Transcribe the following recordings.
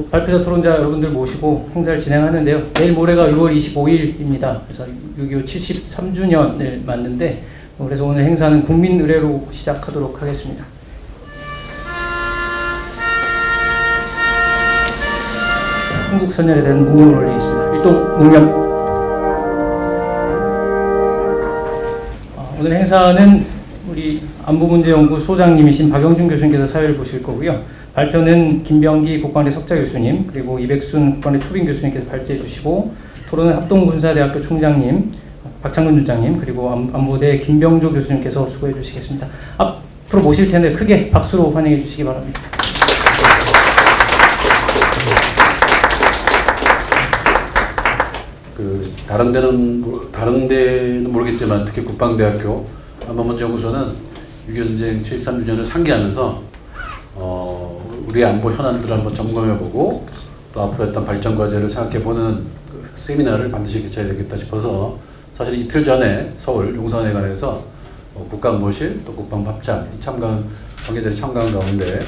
발표자 토론자 여러분들 모시고 행사를 진행하는데요. 내일 모레가 6월 25일입니다. 그래서 6.25 73주년을 맞는데 그래서 오늘 행사는 국민의례로 시작하도록 하겠습니다. 순국선열에 대한 묵념을 올리겠습니다. 일동 묵념. 오늘 행사는 우리 안보문제연구소장님이신 박영준 교수님께서 사회를 보실 거고요. 발표는 김병기 국방대 석좌 교수님, 그리고 이백순 국방대 초빙 교수님께서 발제해 주시고, 토론은 합동군사대학교 총장님, 박창근 주장님, 그리고 안보대 김병조 교수님께서 수고해 주시겠습니다. 앞으로 모실 텐데 크게 박수로 환영해 주시기 바랍니다. 다른 데는 모르겠지만 특히 국방대학교 안보문제연구소는 6.25 전쟁 73주년을 상기하면서 우리의 안보 현안들을 한번 점검해보고 또 앞으로 했던 발전 과제를 생각해보는 세미나를 반드시 개최해야 되겠다 싶어서 사실 이틀 전에 서울 용산회관에서 국가안보실 또 국방합참 관계자들이 참가한 가운데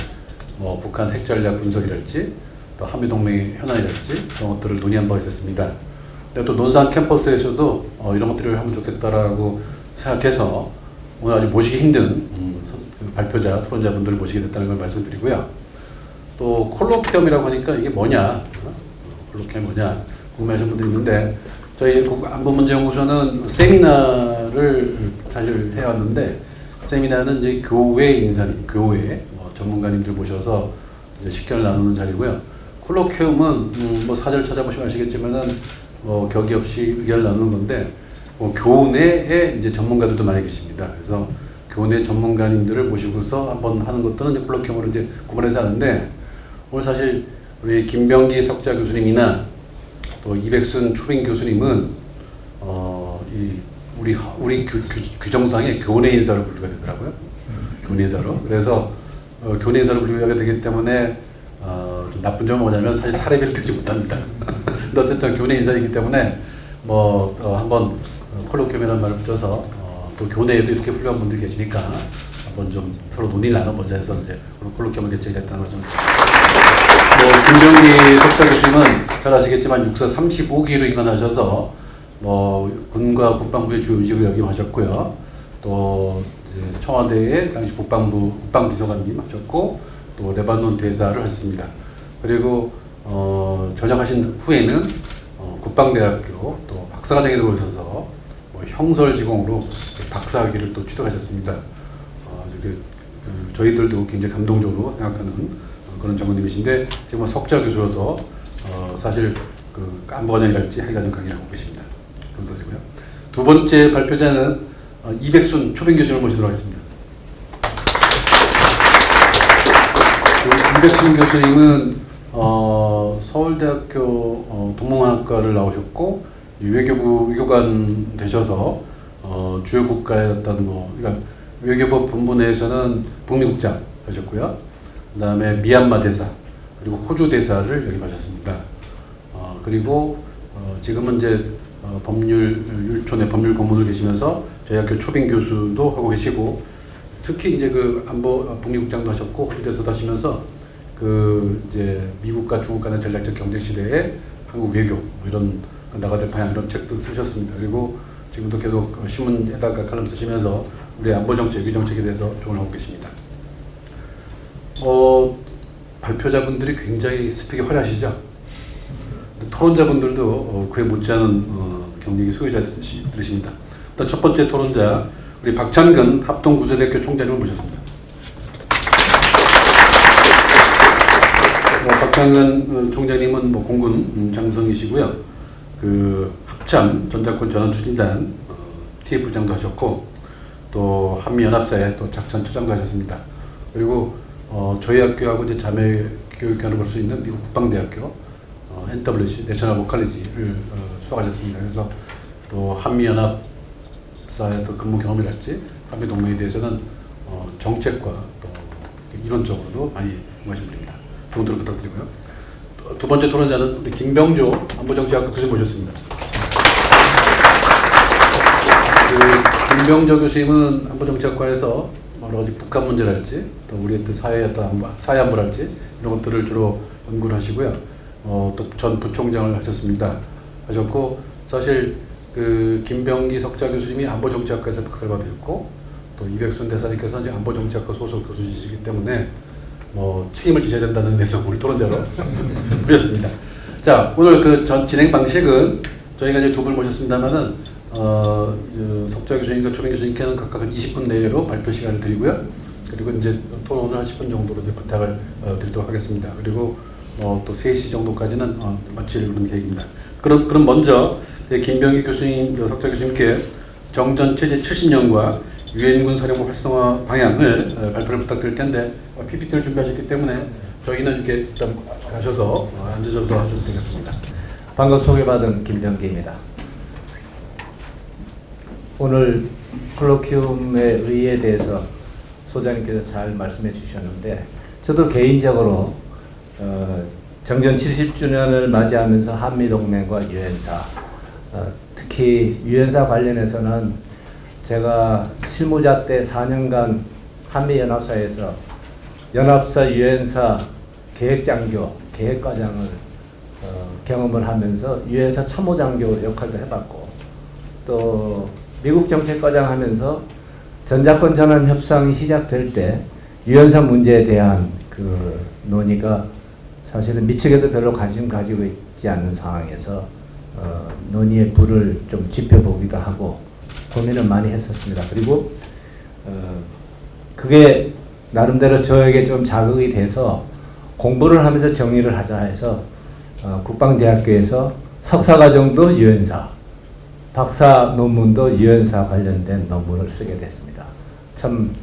북한 핵전략 분석이랄지 또 한미동맹의 현안이랄지 그런 것들을 논의한 바가 있었습니다. 근데 또 논산 캠퍼스에서도 이런 것들을 하면 좋겠다라고 생각해서 오늘 아주 모시기 힘든 발표자, 토론자분들을 모시게 됐다는 걸 말씀드리고요. 또 콜로키엄이라고 하니까 이게 뭐냐, 콜로키엄이 뭐냐 궁금해하시는 분들이 있는데 저희 안보문제연구소는 세미나를 사실 해왔는데 세미나는 이제 교회 전문가님들 모셔서 이제 식견을 나누는 자리고요. 콜로키엄은 사전을 찾아보시면 아시겠지만은 격이 없이 의견을 나누는 건데 교내에 이제 전문가들도 많이 계십니다. 그래서 교내 전문가님들을 모시고서 한번 하는 것들은 이제 콜로키엄으로 이제 구분해서 하는데 오늘 사실 우리 김병기 석좌 교수님이나 또 이백순 초빙 교수님은 우리 규정상에 교내 인사를 부르게 되더라고요. 교내 인사로. 그래서 교내 인사를 부르게 되기 때문에 좀 나쁜 점은 뭐냐면 사실 사례비를 들지 못합니다. 근데 어쨌든 교내 인사이기 때문에 한번 콜로키엄이라는 말을 붙여서 또 교내에도 이렇게 훌륭한 분들이 계시니까 한번 좀 서로 논의를 나눠보자 해서 이제 콜로키엄을 개최했다는 거죠. 김병기 석좌 교수님은 잘 아시겠지만 육사 35기로 입관하셔서 군과 국방부의 주요 직을 역임하셨고요. 또 이제 청와대의 당시 국방비서관님 하셨고 또 레바논 대사를 하셨습니다. 그리고 전역하신 후에는 국방대학교 또 박사과정에도 오셔서 형설지공으로 박사학위를 또 취득하셨습니다. 저희들도 굉장히 감동적으로 생각하는 그런 전문님이신데 지금 석좌 교수로서 사실 안보과정이랄지 핵과정 강의를 하고 계십니다. 감사드리고요. 두 번째 발표자는 이백순 초빙 교수님을 모시도록 하겠습니다. 이백순 교수님은 서울대학교 동문학과를 나오셨고 외교부 외교관 되셔서 주요 국가의 그러니까 외교부 본부 내에서는 북미국장 하셨고요. 그 다음에 미얀마 대사 그리고 호주 대사를 역임하셨습니다. 그리고 지금은 이제 율촌의 법률 고문을 계시면서 저희 학교 초빙 교수도 하고 계시고 특히 이제 북미국장도 하셨고 호주 대사도 하시면서 이제 미국과 중국 간의 전략적 경쟁 시대에 한국 외교 이런 나가야 될 방향 이런 책도 쓰셨습니다. 그리고 지금도 계속 신문에다가 칼럼 쓰시면서 우리 안보 정책, 외교 정책에 대해서 조언을 하고 계십니다. 발표자분들이 굉장히 스펙이 화려하시죠. 토론자분들도 그에 못지않은 경력이 소유자들이십니다. 일단 첫 번째 토론자 우리 박찬근 합동군사대학교 총장님을 모셨습니다. 박찬근 총장님은 공군 장성이시고요. 합참 전자권 전환 추진단 TF부장도 하셨고 또 한미연합사에 또 작전처장도 하셨습니다. 그리고 저희 학교하고 이제 자매 교육관을 볼 수 있는 미국 국방대학교 NWC 내셔널 워 칼리지를 수학하셨습니다. 그래서 또 한미연합사의 또 근무 경험이랄지 한미동맹에 대해서는 정책과 또 이론적으로도 많이 공부하신 분입니다. 좋은 토론 부탁드리고요. 두 번째 토론자는 우리 김병조 안보정책학과 교수님 모셨습니다. 김병조 교수님은 안보정책학과에서 여러 가지 북한 문제랄지 또 우리의 또 사회 안보랄지 이런 것들을 주로 연구를 하시고요. 또 전 부총장을 하셨고 사실 그 김병기 석좌 교수님이 안보정책학과에서 박사를 받으셨고 또 이백순 대사님께서 이제 안보정책학과 소속 교수이시기 때문에 책임을 지셔야 된다는 데서 우리 토론자로 부렸습니다. 자, 오늘 그 진행 방식은 저희가 이제 두 분 모셨습니다만은 석좌 교수님과 초빙 교수님께는 각각 한 20분 내로 발표 시간을 드리고요. 그리고 이제 토론을 한 10분 정도로 이제 부탁을 드리도록 하겠습니다. 그리고 또 3시 정도까지는 마칠 그런 계획입니다. 그럼 먼저 김병기 교수님, 석좌 교수님께 정전 체제 70년과 유엔군 사령부 활성화 방향을 발표를 부탁드릴 텐데 PPT를 준비하셨기 때문에 저희는 이렇게 일단 가셔서 앉으셔서 하셔도 되겠습니다. 방금 소개받은 김병기입니다. 오늘 콜로퀴움의 의의에 대해서 소장님께서 잘 말씀해 주셨는데 저도 개인적으로 정전 70주년을 맞이하면서 한미동맹과 유엔사 특히 유엔사 관련해서는 제가 실무자 때 4년간 한미연합사에서 연합사 유엔사 계획장교, 계획과장을 경험을 하면서 유엔사 참모장교 역할도 해봤고 또 미국 정책과장 하면서 전자권 전환 협상이 시작될 때 유엔사 문제에 대한 그 논의가 사실은 미측에도 별로 관심 가지고 있지 않는 상황에서 논의의 불을 좀 지펴보기도 하고 고민을 많이 했었습니다. 그리고 그게 나름대로 저에게 좀 자극이 돼서 공부를 하면서 정리를 하자 해서 국방대학교에서 석사과정도 유엔사, 박사 논문도 유엔사 관련된 논문을 쓰게 됐습니다. 참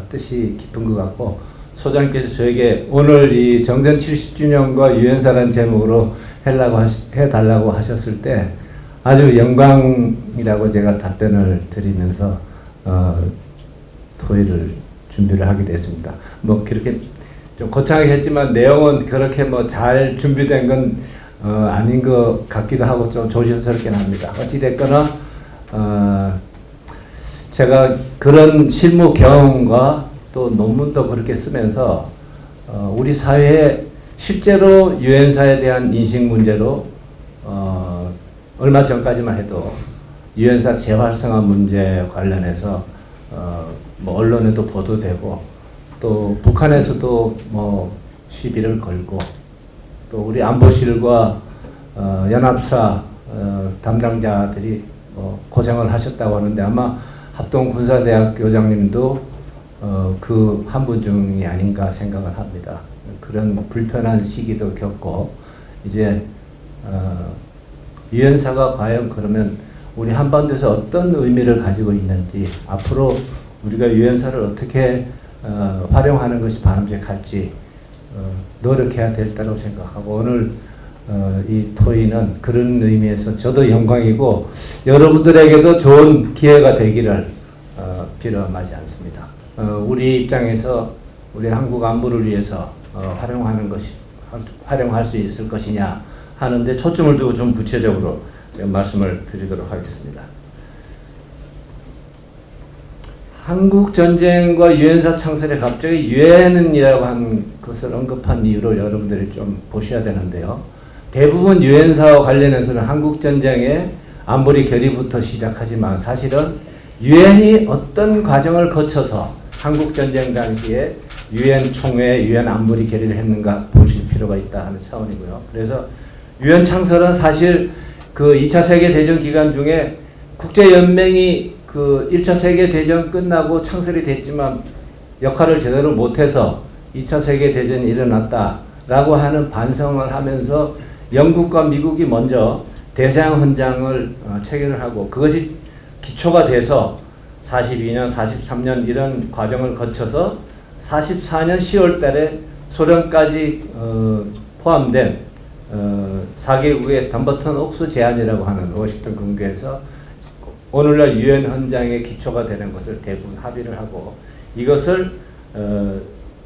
뜻이 깊은 것 같고 소장님께서 저에게 오늘 이 정전 70주년과 유엔사라는 제목으로 해달라고 하셨을 때 아주 영광이라고 제가 답변을 드리면서 토의를 준비를 하게 됐습니다. 뭐 그렇게 좀 거창하게 했지만 내용은 그렇게 뭐 잘 준비된 건 아닌 것 같기도 하고 좀 조심스럽긴 합니다. 어찌됐거나 제가 그런 실무 경험과 또 논문도 그렇게 쓰면서 우리 사회에 실제로 유엔사에 대한 인식 문제로 얼마 전까지만 해도 유엔사 재활성화 문제 관련해서 뭐 언론에도 보도되고 또 북한에서도 뭐 시비를 걸고 또 우리 안보실과 연합사 담당자들이 고생을 하셨다고 하는데 아마 합동군사대학 교장님도 그 한 분 중이 아닌가 생각을 합니다. 그런 불편한 시기도 겪고 이제 유엔사가 과연 그러면 우리 한반도에서 어떤 의미를 가지고 있는지 앞으로 우리가 유엔사를 어떻게 활용하는 것이 바람직할지 노력해야 될 때라고 생각하고 오늘 이 토의는 그런 의미에서 저도 영광이고 여러분들에게도 좋은 기회가 되기를 빌어마지 않습니다. 우리 입장에서 우리 한국 안보를 위해서 활용할 수 있을 것이냐 하는데 초점을 두고 좀 구체적으로 말씀을 드리도록 하겠습니다. 한국 전쟁과 유엔사 창설에 갑자기 유엔이라고 한 것을 언급한 이유를 여러분들이 좀 보셔야 되는데요. 대부분 유엔사와 관련해서는 한국 전쟁의 안보리 결의부터 시작하지만 사실은 유엔이 어떤 과정을 거쳐서 한국 전쟁 당시에 유엔 총회, 유엔 안보리 결의를 했는가 보실 필요가 있다 하는 차원이고요. 그래서 유엔 창설은 사실 그 2차 세계대전 기간 중에 국제연맹이 그 1차 세계대전 끝나고 창설이 됐지만 역할을 제대로 못해서 2차 세계대전이 일어났다라고 하는 반성을 하면서 영국과 미국이 먼저 대서양 헌장을 체결을 하고 그것이 기초가 돼서 42년, 43년 이런 과정을 거쳐서 44년 10월 달에 소련까지 포함된 4개국의 덤버튼 옥수 제안이라고 하는 워싱턴 근교에서 오늘날 유엔 헌장의 기초가 되는 것을 대부분 합의를 하고 이것을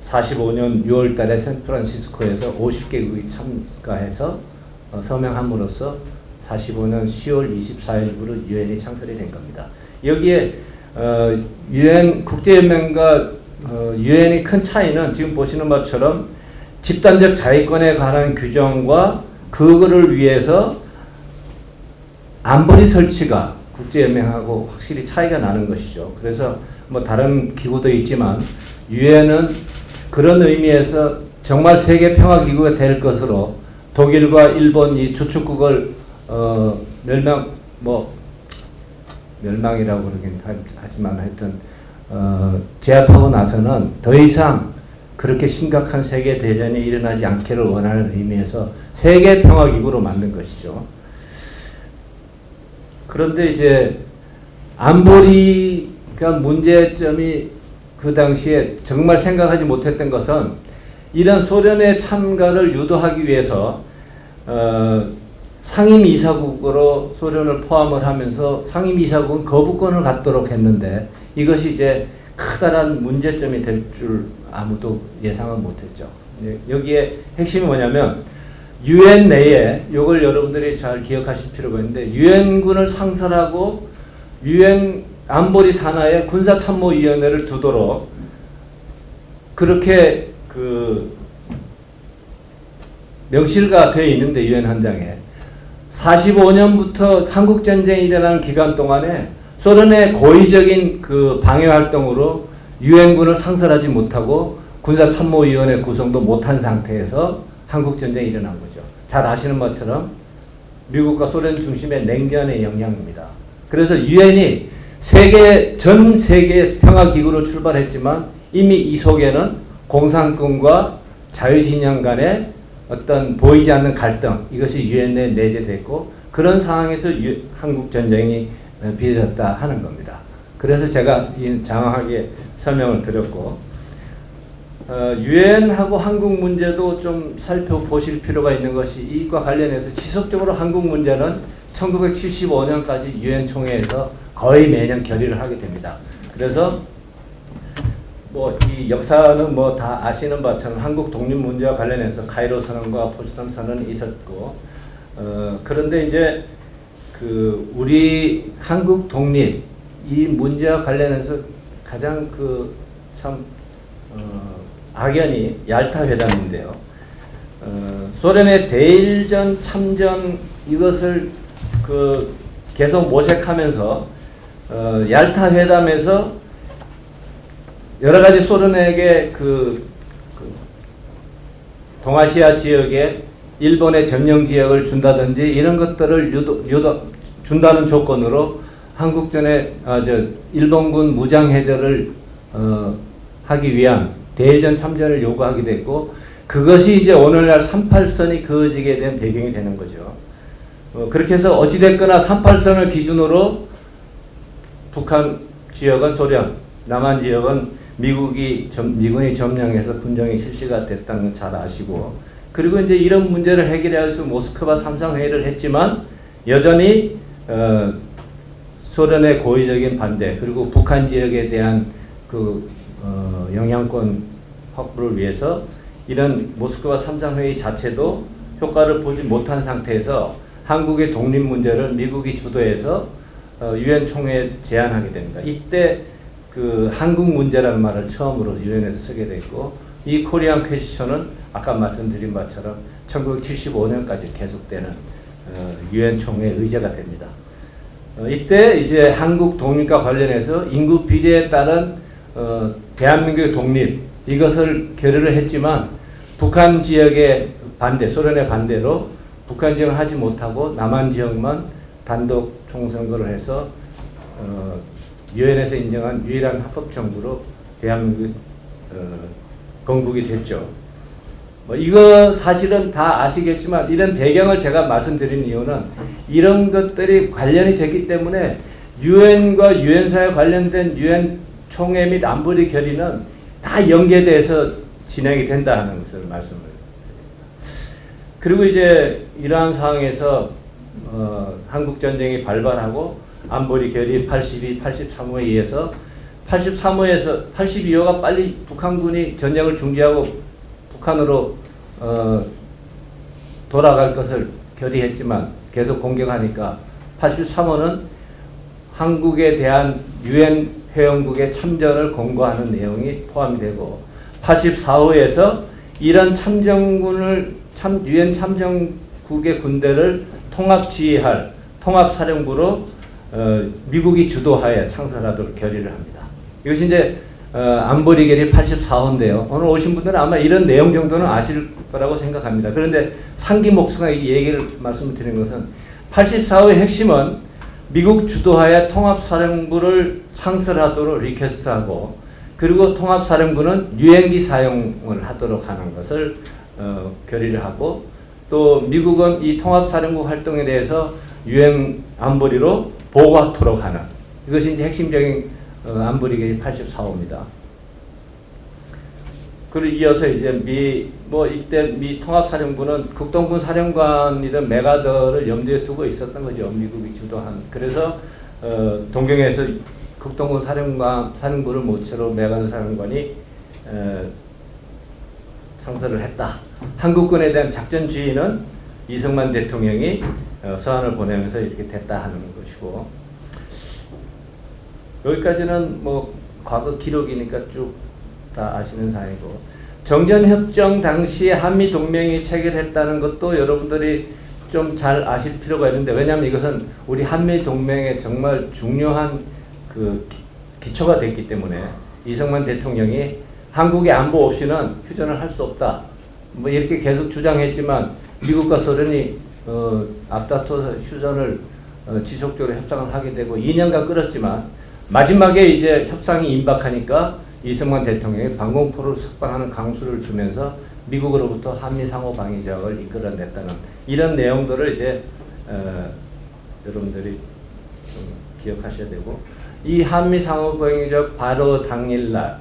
45년 6월 달에 샌프란시스코에서 50개국이 참가해서 서명함으로써 45년 10월 24일부로 유엔이 창설이 된 겁니다. 여기에 유엔 국제연맹과 유엔의 큰 차이는 지금 보시는 것처럼 집단적 자위권에 관한 규정과 그거를 위해서 안보리 설치가 국제연맹하고 확실히 차이가 나는 것이죠. 그래서 뭐 다른 기구도 있지만 유엔은 그런 의미에서 정말 세계 평화 기구가 될 것으로 독일과 일본 이 주축국을 멸망이라고 그러긴 하지만 하여튼 제압하고 나서는 더 이상 그렇게 심각한 세계 대전이 일어나지 않기를 원하는 의미에서 세계 평화 기구로 만든 것이죠. 그런데 이제 안보리가 문제점이 그 당시에 정말 생각하지 못했던 것은 이런 소련의 참가를 유도하기 위해서 상임이사국으로 소련을 포함을 하면서 상임이사국은 거부권을 갖도록 했는데 이것이 이제 커다란 문제점이 될 줄 아무도 예상은 못했죠. 여기에 핵심이 뭐냐면 유엔 내에 이걸 여러분들이 잘 기억하실 필요가 있는데 유엔군을 상설하고 유엔 안보리 산하에 군사참모위원회를 두도록 그렇게 그 명시가 되어 있는데 유엔 헌장에 45년부터 한국전쟁이 일어나는 기간 동안에 소련의 고의적인 그 방해 활동으로 유엔군을 상설하지 못하고 군사참모위원회 구성도 못한 상태에서 한국전쟁이 일어난 거죠. 잘 아시는 것처럼 미국과 소련 중심의 냉전의 영향입니다. 그래서 유엔이 전 세계의 평화기구로 출발했지만 이미 이 속에는 공산권과 자유진영 간의 어떤 보이지 않는 갈등 이것이 유엔 내에 내재됐고 그런 상황에서 한국전쟁이 빚어졌다 하는 겁니다. 그래서 제가 장황하게 설명을 드렸고 유엔하고 한국 문제도 좀 살펴보실 필요가 있는 것이 이과 관련해서 지속적으로 한국 문제는 1975년까지 유엔 총회에서 거의 매년 결의를 하게 됩니다. 그래서 뭐 이 역사는 뭐 다 아시는 바처럼 한국 독립 문제와 관련해서 카이로 선언과 포츠담 선언이 있었고 그런데 이제 그 우리 한국 독립 이 문제와 관련해서 가장 그 참 악연이 얄타 회담인데요. 소련의 대일전 참전 이것을 그 계속 모색하면서 얄타 회담에서 여러 가지 소련에게 그 동아시아 지역에 일본의 점령 지역을 준다든지 이런 것들을 준다는 조건으로 한국전에 일본군 무장 해제를 하기 위한 대일전 참전을 요구하게 됐고 그것이 이제 오늘날 38선이 그어지게 된 배경이 되는 거죠. 그렇게 해서 어찌됐거나 38선을 기준으로 북한 지역은 소련, 남한 지역은 미군이 점령해서 군정이 실시가 됐다는 건 잘 아시고 그리고 이제 이런 문제를 해결하기 위해서 모스크바 3상 회의를 했지만 여전히 소련의 고의적인 반대 그리고 북한 지역에 대한 그 영향권 확보를 위해서 이런 모스크바 3상 회의 자체도 효과를 보지 못한 상태에서 한국의 독립 문제를 미국이 주도해서 유엔 총회에 제안하게 됩니다. 이때 그 한국 문제라는 말을 처음으로 유엔에서 쓰게 됐고 이 코리안 퀘스천은 아까 말씀드린 바처럼 1975년까지 계속되는 유엔 총회 의제가 됩니다. 이때 이제 한국 독립과 관련해서 인구 비례에 따른 대한민국의 독립 이것을 결의를 했지만 북한 지역의 반대, 소련의 반대로 북한 지역을 하지 못하고 남한 지역만 단독 총선거를 해서 유엔에서 인정한 유일한 합법정부로 대한민국이 건국이 됐죠. 이거 사실은 다 아시겠지만 이런 배경을 제가 말씀드린 이유는 이런 것들이 관련이 되기 때문에 유엔과 유엔사에 관련된 유엔 총회 및 안보리 결의는 다 연계돼서 진행이 된다는 것을 말씀을 드립니다. 그리고 이제 이러한 상황에서 한국전쟁이 발발하고 안보리 결의 82, 83호에 의해서 82호가 빨리 북한군이 전쟁을 중지하고 북한으로 돌아갈 것을 결의했지만 계속 공격하니까 83호는 한국에 대한 유엔 회원국의 참전을 공고하는 내용이 포함되고 84호에서 이런 유엔 참전국의 군대를 통합지휘할 통합사령부로 미국이 주도하에 창설하도록 결의를 합니다. 이것이 이제 안보리결의 84호인데요. 오늘 오신 분들은 아마 이런 내용 정도는 아실 거라고 생각합니다. 그런데 상기목숨하게 이 얘기를 말씀드리는 것은 84호의 핵심은 미국 주도하에 통합사령부를 창설하도록 리퀘스트하고 그리고 통합사령부는 유엔기 사용을 하도록 하는 것을 결의를 하고 또 미국은 이 통합사령부 활동에 대해서 유엔 안보리로 보고하도록 하는 이것이 이제 핵심적인 안보리결의 84호입니다. 그리고 이어서 이제 이때 미 통합사령부는 국동군 사령관이던 메가더를 염두에 두고 있었던 거죠. 미국이 주도한. 그래서 동경에서 국동군 사령부를 모처로 메가더 사령관이 창설을 했다. 한국군에 대한 작전 지휘는 이승만 대통령이 서한을 보내면서 이렇게 됐다 하는 것이고 여기까지는 뭐 과거 기록이니까 쭉 다 아시는 사항이고 정전협정 당시에 한미동맹이 체결했다는 것도 여러분들이 좀 잘 아실 필요가 있는데 왜냐하면 이것은 우리 한미동맹의 정말 중요한 그 기초가 됐기 때문에 이승만 대통령이 한국의 안보 없이는 휴전을 할 수 없다. 뭐 이렇게 계속 주장했지만 미국과 소련이 앞다퉈서 휴전을 지속적으로 협상을 하게 되고 2년간 끌었지만 마지막에 이제 협상이 임박하니까 이승만 대통령이 방공포를 석방하는 강수를 주면서 미국으로부터 한미 상호 방위 조약을 이끌어냈다는 이런 내용들을 이제 여러분들이 좀 기억하셔야 되고 이 한미 상호 방위 조약 바로 당일날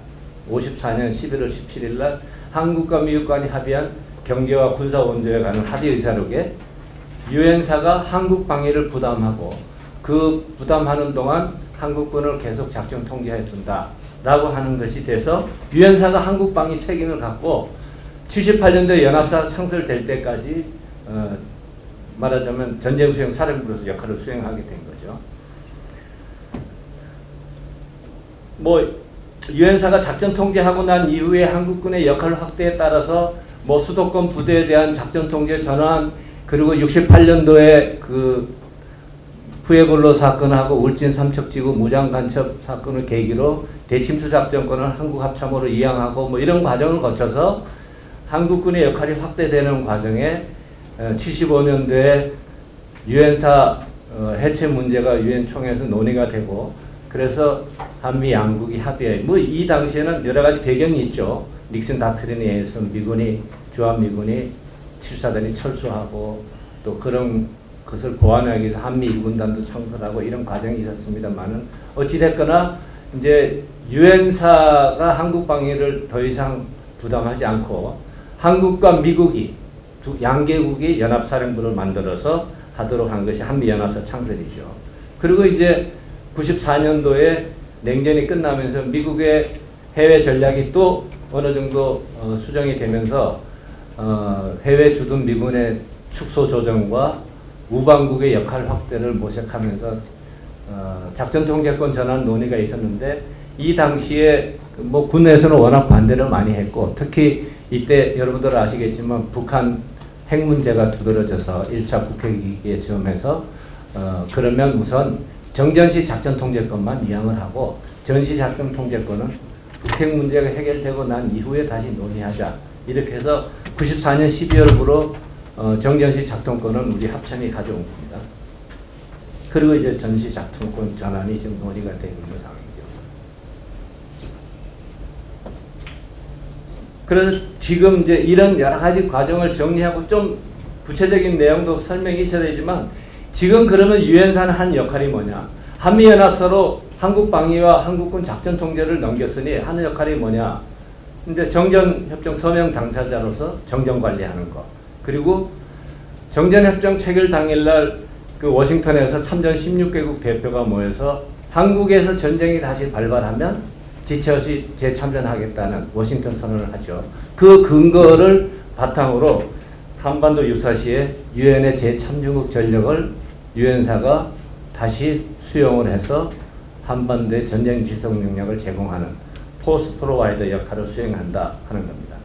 54년 11월 17일 날 한국과 미국 간이 합의한 경제와 군사 원조에 관한 합의 의사록에 유엔사가 한국 방위를 부담하고 그 부담하는 동안 한국군을 계속 작전 통제해 준다. 라고 하는 것이 돼서 유엔사가 한국 방위 책임을 갖고 78년도에 연합사 창설될 때까지 말하자면 전쟁 수행 사령부로서 역할을 수행하게 된 거죠. 뭐 유엔사가 작전 통제하고 난 이후에 한국군의 역할 확대에 따라서 뭐 수도권 부대에 대한 작전 통제 전환 그리고 68년도에 그 푸에볼로 사건하고 울진 삼척지구 무장 간첩 사건을 계기로 대침투 작전권을 한국 합참으로 이양하고 뭐 이런 과정을 거쳐서 한국군의 역할이 확대되는 과정에 75년도에 유엔사 해체 문제가 유엔 총회에서 논의가 되고 그래서 한미 양국이 합의해 뭐 이 당시에는 여러 가지 배경이 있죠. 닉슨 닥트린에 의해서 주한미군이 7사단이 철수하고 또 그런 것을 보완하기 위해서 한미 1군단도 창설하고 이런 과정이 있었습니다만은 어찌됐거나 이제 유엔사가 한국 방위를 더 이상 부담하지 않고 한국과 미국이 양개국이 연합사령부를 만들어서 하도록 한 것이 한미연합사 창설이죠. 그리고 이제 94년도에 냉전이 끝나면서 미국의 해외 전략이 또 어느 정도 수정이 되면서 해외 주둔 미군의 축소 조정과 우방국의 역할 확대를 모색하면서 작전 통제권 전환 논의가 있었는데 이 당시에 뭐 군내에서는 워낙 반대를 많이 했고 특히 이때 여러분들 아시겠지만 북한 핵 문제가 두드러져서 1차 북핵위기에 처음해서 그러면 우선 정전시 작전 통제권만 이양을 하고 전시 작전 통제권은 북핵 문제가 해결되고 난 이후에 다시 논의하자 이렇게 해서 94년 12월부로 정전시 작동권은 우리 합참이 가져온 겁니다. 그리고 이제 전시 작동권 전환이 지금 논의가 되고 있는 상황이죠. 그래서 지금 이제 이런 여러 가지 과정을 정리하고 좀 구체적인 내용도 설명이 있어야 되지만 지금 그러면 유엔사는 한 역할이 뭐냐? 한미연합사로 한국 방위와 한국군 작전 통제를 넘겼으니 하는 역할이 뭐냐? 근데 정전협정 서명 당사자로서 정전 관리하는 것. 그리고 정전협정 체결 당일날 그 워싱턴에서 참전 16개국 대표가 모여서 한국에서 전쟁이 다시 발발하면 지체 없이 재참전하겠다는 워싱턴 선언을 하죠. 그 근거를 바탕으로 한반도 유사시에 유엔의 재참전국 전력을 유엔사가 다시 수용을 해서 한반도의 전쟁 지속 능력을 제공하는 포스 프로바이더 역할을 수행한다 하는 겁니다.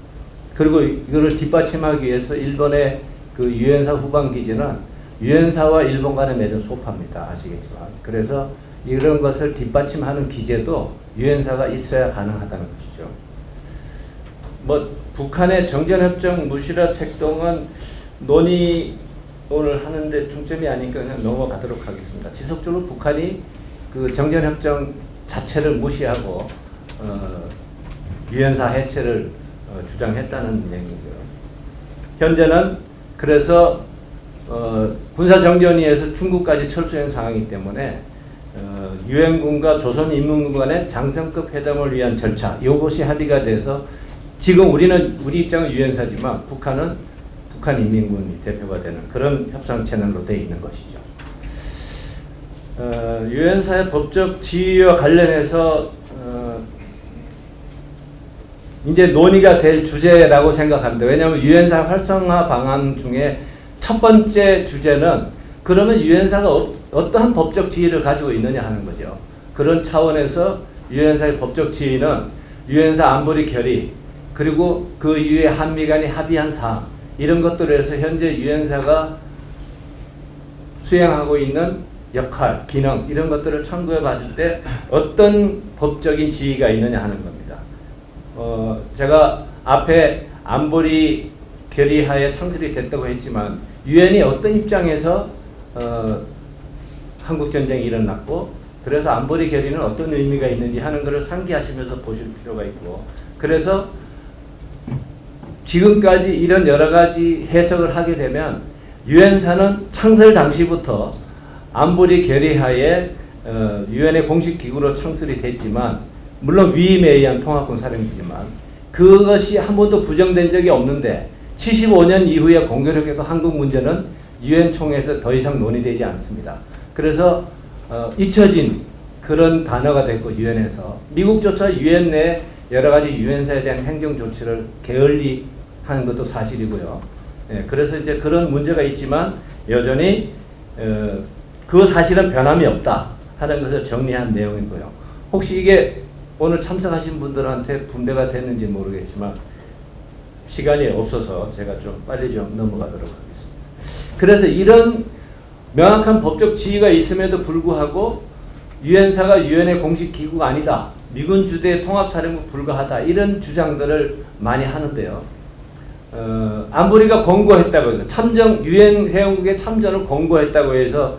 그리고 이거를 뒷받침하기 위해서 일본의 그 유엔사 후방 기지는 유엔사와 일본 간에 맺은 소파입니다. 아시겠지만. 그래서 이런 것을 뒷받침하는 기제도 유엔사가 있어야 가능하다는 것이죠. 뭐 북한의 정전협정 무시라 책동은 논의 오늘 하는데 중점이 아니니까 그냥 넘어가도록 하겠습니다. 지속적으로 북한이 그 정전협정 자체를 무시하고 유엔사 해체를 주장했다는 얘기고요. 현재는 그래서 군사정전위에서 중국까지 철수한 상황이기 때문에 유엔군과 조선인민군 간의 장성급 회담을 위한 절차 이것이 합의가 돼서 지금 우리 입장은 유엔사지만 북한은 북한인민군이 대표가 되는 그런 협상 채널로 되어 있는 것이죠. 유엔사의 법적 지위와 관련해서 이제 논의가 될 주제라고 생각합니다. 왜냐하면 유엔사 활성화 방안 중에 첫 번째 주제는 그러면 유엔사가 어떠한 법적 지위를 가지고 있느냐 하는 거죠. 그런 차원에서 유엔사의 법적 지위는 유엔사 안보리 결의 그리고 그 이후에 한미 간이 합의한 사항 이런 것들에서 현재 유엔사가 수행하고 있는 역할, 기능 이런 것들을 참고해 봤을 때 어떤 법적인 지위가 있느냐 하는 겁니다. 제가 앞에 안보리 결의하에 창설이 됐다고 했지만 유엔이 어떤 입장에서 한국전쟁이 일어났고 그래서 안보리 결의는 어떤 의미가 있는지 하는 것을 상기하시면서 보실 필요가 있고 그래서 지금까지 이런 여러 가지 해석을 하게 되면 유엔사는 창설 당시부터 안보리 결의하에 유엔의 공식 기구로 창설이 됐지만 물론 위임에 의한 통합군 사령부지만 그것이 한 번도 부정된 적이 없는데 75년 이후에 공교롭게도 한국 문제는 유엔 총회에서 더 이상 논의되지 않습니다. 그래서 잊혀진 그런 단어가 됐고 유엔에서 미국조차 유엔 내 여러 가지 유엔사에 대한 행정 조치를 게을리하는 것도 사실이고요. 그래서 이제 그런 문제가 있지만 여전히 그 사실은 변함이 없다 하는 것을 정리한 내용이고요. 혹시 이게 오늘 참석하신 분들한테 분배가 됐는지 모르겠지만 시간이 없어서 제가 좀 빨리 좀 넘어가도록 하겠습니다. 그래서 이런 명확한 법적 지위가 있음에도 불구하고 유엔사가 유엔의 공식 기구가 아니다. 미군 주대 통합사령부 불가하다. 이런 주장들을 많이 하는데요. 안보리가 권고했다고 해서 유엔 회원국의 참전을 권고했다고 해서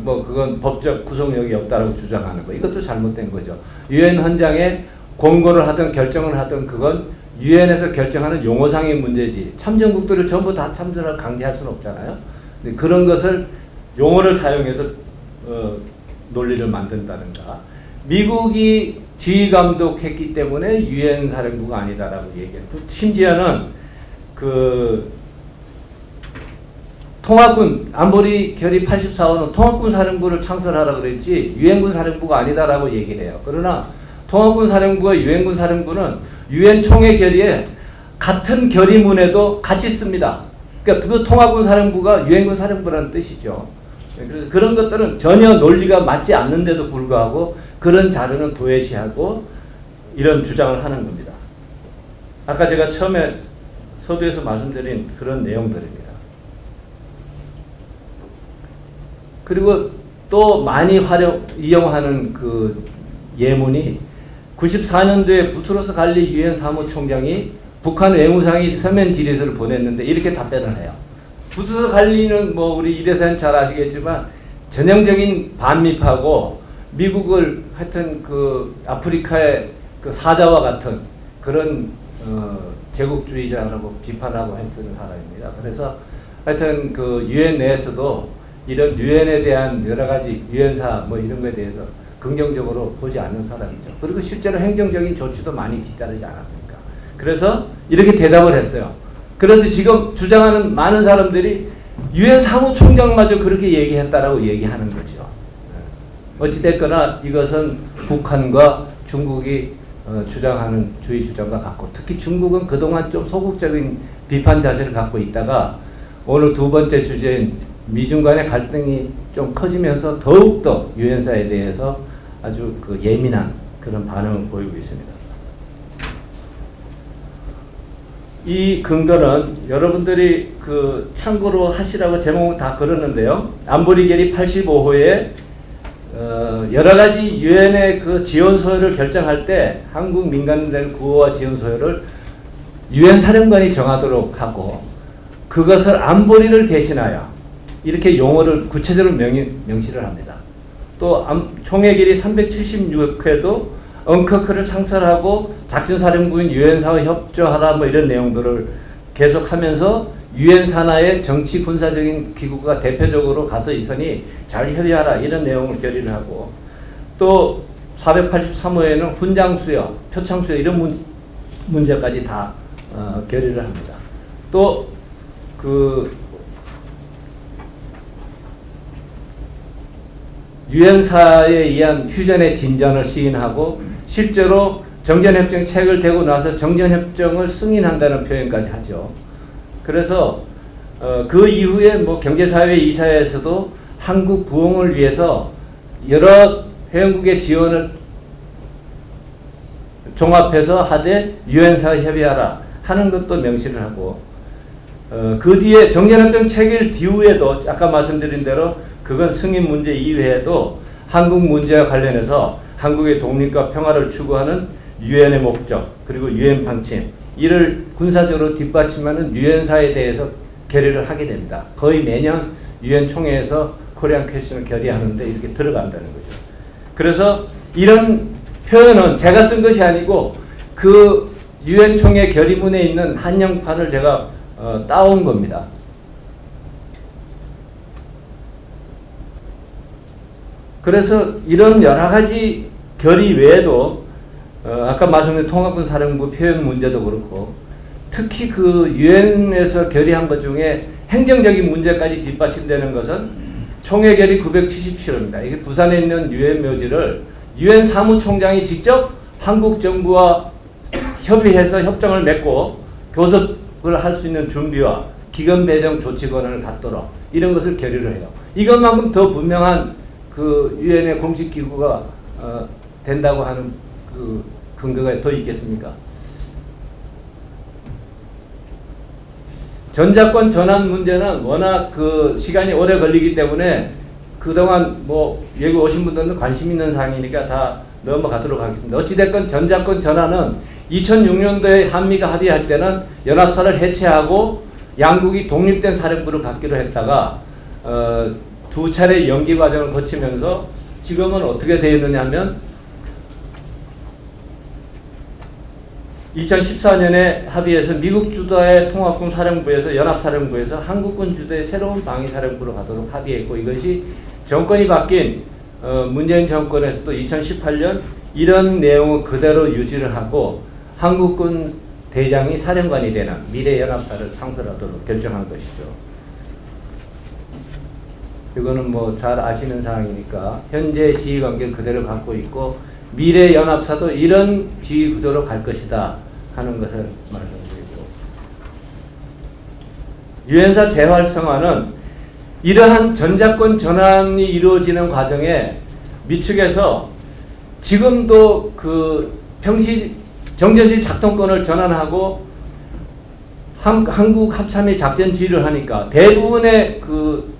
그건 법적 구속력이 없다라고 주장하는 거. 이것도 잘못된 거죠. 유엔 헌장에 권고를 하든 결정을 하든 그건 유엔에서 결정하는 용어상의 문제지. 참전국들을 전부 다 참전을 강제할 수는 없잖아요. 그런 것을 용어를 사용해서 논리를 만든다든가. 미국이 지휘 감독했기 때문에 유엔 사령부가 아니다라고 얘기해요. 심지어는 통합군 안보리 결의 84호는 통합군 사령부를 창설하라 그랬지 유엔군 사령부가 아니다라고 얘기를 해요. 그러나 통합군 사령부와 유엔군 사령부는 유엔 총회 결의에 같은 결의문에도 같이 씁니다. 그러니까 그 통합군 사령부가 유엔군 사령부라는 뜻이죠. 그래서 그런 것들은 전혀 논리가 맞지 않는데도 불구하고 그런 자료는 도외시하고 이런 주장을 하는 겁니다. 아까 제가 처음에 서두에서 말씀드린 그런 내용들입니다. 그리고 또 많이 이용하는 그 예문이 94년도에 부트로스 갈리 유엔 사무총장이 북한 외무상이 서면 질의서를 보냈는데 이렇게 답변을 해요. 부트로스 갈리는 우리 이 대사님 잘 아시겠지만 전형적인 반미파고 미국을 하여튼 그 아프리카의 그 사자와 같은 그런 제국주의자라고 비판하고 했던 사람입니다. 그래서 하여튼 그 유엔 내에서도 이런 유엔에 대한 여러 가지 유엔사 이런 거에 대해서 긍정적으로 보지 않는 사람이죠. 그리고 실제로 행정적인 조치도 많이 뒤따르지 않았습니까? 그래서 이렇게 대답을 했어요. 그래서 지금 주장하는 많은 사람들이 유엔 사무총장마저 그렇게 얘기했다라고 얘기하는 거죠. 어찌됐거나 이것은 북한과 중국이 주장하는 주의 주장과 같고 특히 중국은 그동안 좀 소극적인 비판 자세를 갖고 있다가 오늘 두 번째 주제인 미중 간의 갈등이 좀 커지면서 더욱더 유엔사에 대해서 아주 그 예민한 그런 반응을 보이고 있습니다. 이 근거는 여러분들이 그 참고로 하시라고 제목을 다 걸었는데요. 안보리 결의 85호에 여러 가지 유엔의 그 지원 소요를 결정할 때 한국 민간인 구호와 지원 소요를 유엔 사령관이 정하도록 하고 그것을 안보리를 대신하여 이렇게 용어를 구체적으로 명시를 합니다. 또 총회 결의 376회도 엉커크를 창설하고 작전사령부인 유엔사와 협조하라 뭐 이런 내용들을 계속하면서 유엔 산하의 정치 군사적인 기구가 대표적으로 가서 이 선이 잘 협의하라 이런 내용을 결의를 하고 또 483호에는 훈장 수여, 표창 수여 이런 문제까지 다 결의를 합니다. 또 그 유엔사에 의한 휴전의 진전을 시인하고 실제로 정전협정 책을 대고 나서 정전협정을 승인한다는 표현까지 하죠. 그래서 그 이후에 뭐 경제사회 이사회에서도 한국 부흥을 위해서 여러 회원국의 지원을 종합해서 하되 유엔사와 협의하라 하는 것도 명시를 하고 그 뒤에 정전협정 체결 뒤후에도 아까 말씀드린 대로 그건 승인 문제 이외에도 한국 문제와 관련해서 한국의 독립과 평화를 추구하는 유엔의 목적 그리고 유엔 방침 이를 군사적으로 뒷받침하는 유엔사에 대해서 결의를 하게 됩니다. 거의 매년 유엔 총회에서 코리안 퀘스천을 결의하는데 이렇게 들어간다는 거죠. 그래서 이런 표현은 제가 쓴 것이 아니고 그 유엔 총회 결의문에 있는 한영판을 제가 따온 겁니다. 그래서 이런 여러 가지 결의 외에도 아까 말씀드린 통합군 사령부 표현 문제도 그렇고 특히 그 유엔에서 결의한 것 중에 행정적인 문제까지 뒷받침되는 것은 총회 결의 977호입니다. 이게 부산에 있는 유엔 묘지를 유엔 사무총장이 직접 한국 정부와 협의해서 협정을 맺고 교섭을 할 수 있는 준비와 기금 배정 조치 권한을 갖도록 이런 것을 결의를 해요. 이것만큼 더 분명한 그 유엔의 공식 기구가 된다고 하는 그 근거가 더 있겠습니까? 전자권 전환 문제는 워낙 그 시간이 오래 걸리기 때문에 그동안 뭐 여기 오신 분들은 관심 있는 사항이니까 다 넘어가도록 하겠습니다. 어찌됐건 전자권 전환은 2006년도에 한미가 합의할 때는 연합사를 해체하고 양국이 독립된 사령부를 갖기로 했다가 두 차례 연기 과정을 거치면서 지금은 어떻게 되어 있느냐 하면 2014년에 합의해서 미국 주도의 통합군 사령부에서 연합사령부에서 한국군 주도의 새로운 방위사령부로 가도록 합의했고 이것이 정권이 바뀐 문재인 정권에서도 2018년 이런 내용을 그대로 유지를 하고 한국군 대장이 사령관이 되는 미래연합사를 창설하도록 결정한 것이죠. 이거는 뭐 잘 아시는 사항이니까 현재 지휘관계 그대로 갖고 있고 미래연합사도 이런 지휘 구조로 갈 것이다 하는 것을 말씀드리고 유엔사 재활성화는 이러한 전자권 전환이 이루어지는 과정에 미측에서 지금도 그 평시 정전시 작동권을 전환하고 한국 합참이 작전 지휘를 하니까 대부분의 그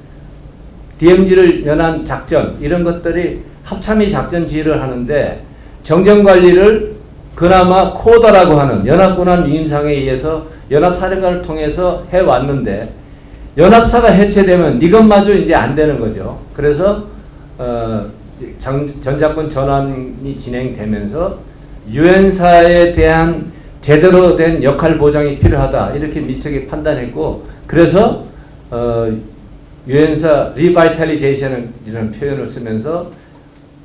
DMZ를 연한 작전 이런 것들이 합참이 작전 지휘를 하는데 정전관리를 그나마 코더라고 하는 연합군함 위임상에 의해서 연합사령관을 통해서 해왔는데 연합사가 해체되면 이것마저 이제 안 되는 거죠. 그래서 전자권 전환이 진행되면서 유엔사에 대한 제대로 된 역할 보장이 필요하다 이렇게 미측이 판단했고 그래서 유엔사 리바이탈리제이션이라는 표현을 쓰면서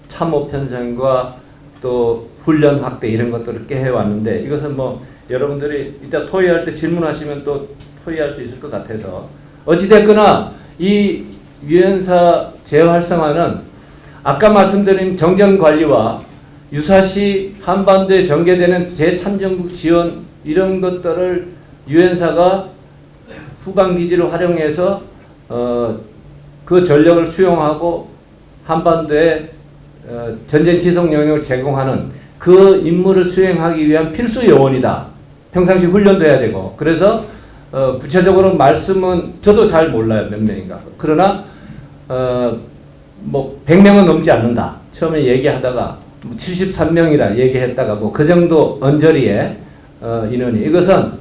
참모 편성과 또 훈련 확대 이런 것들을 깨해왔는데 이것은 뭐 여러분들이 이따 토의할 때 질문하시면 또 토의할 수 있을 것 같아서 어찌됐거나 이 유엔사 재활성화는 아까 말씀드린 정전관리와 유사시 한반도에 전개되는 재참전국 지원 이런 것들을 유엔사가 후방기지를 활용해서 그 전력을 수용하고 한반도에 전쟁 지속 영역을 제공하는 그 임무를 수행하기 위한 필수 요원이다. 평상시 훈련도 해야 되고. 그래서 구체적으로 말씀은 저도 잘 몰라요. 몇 명인가. 그러나 뭐 100명은 넘지 않는다. 처음에 얘기하다가 73명이라 얘기했다가 뭐 그 정도 언저리의 인원이. 이것은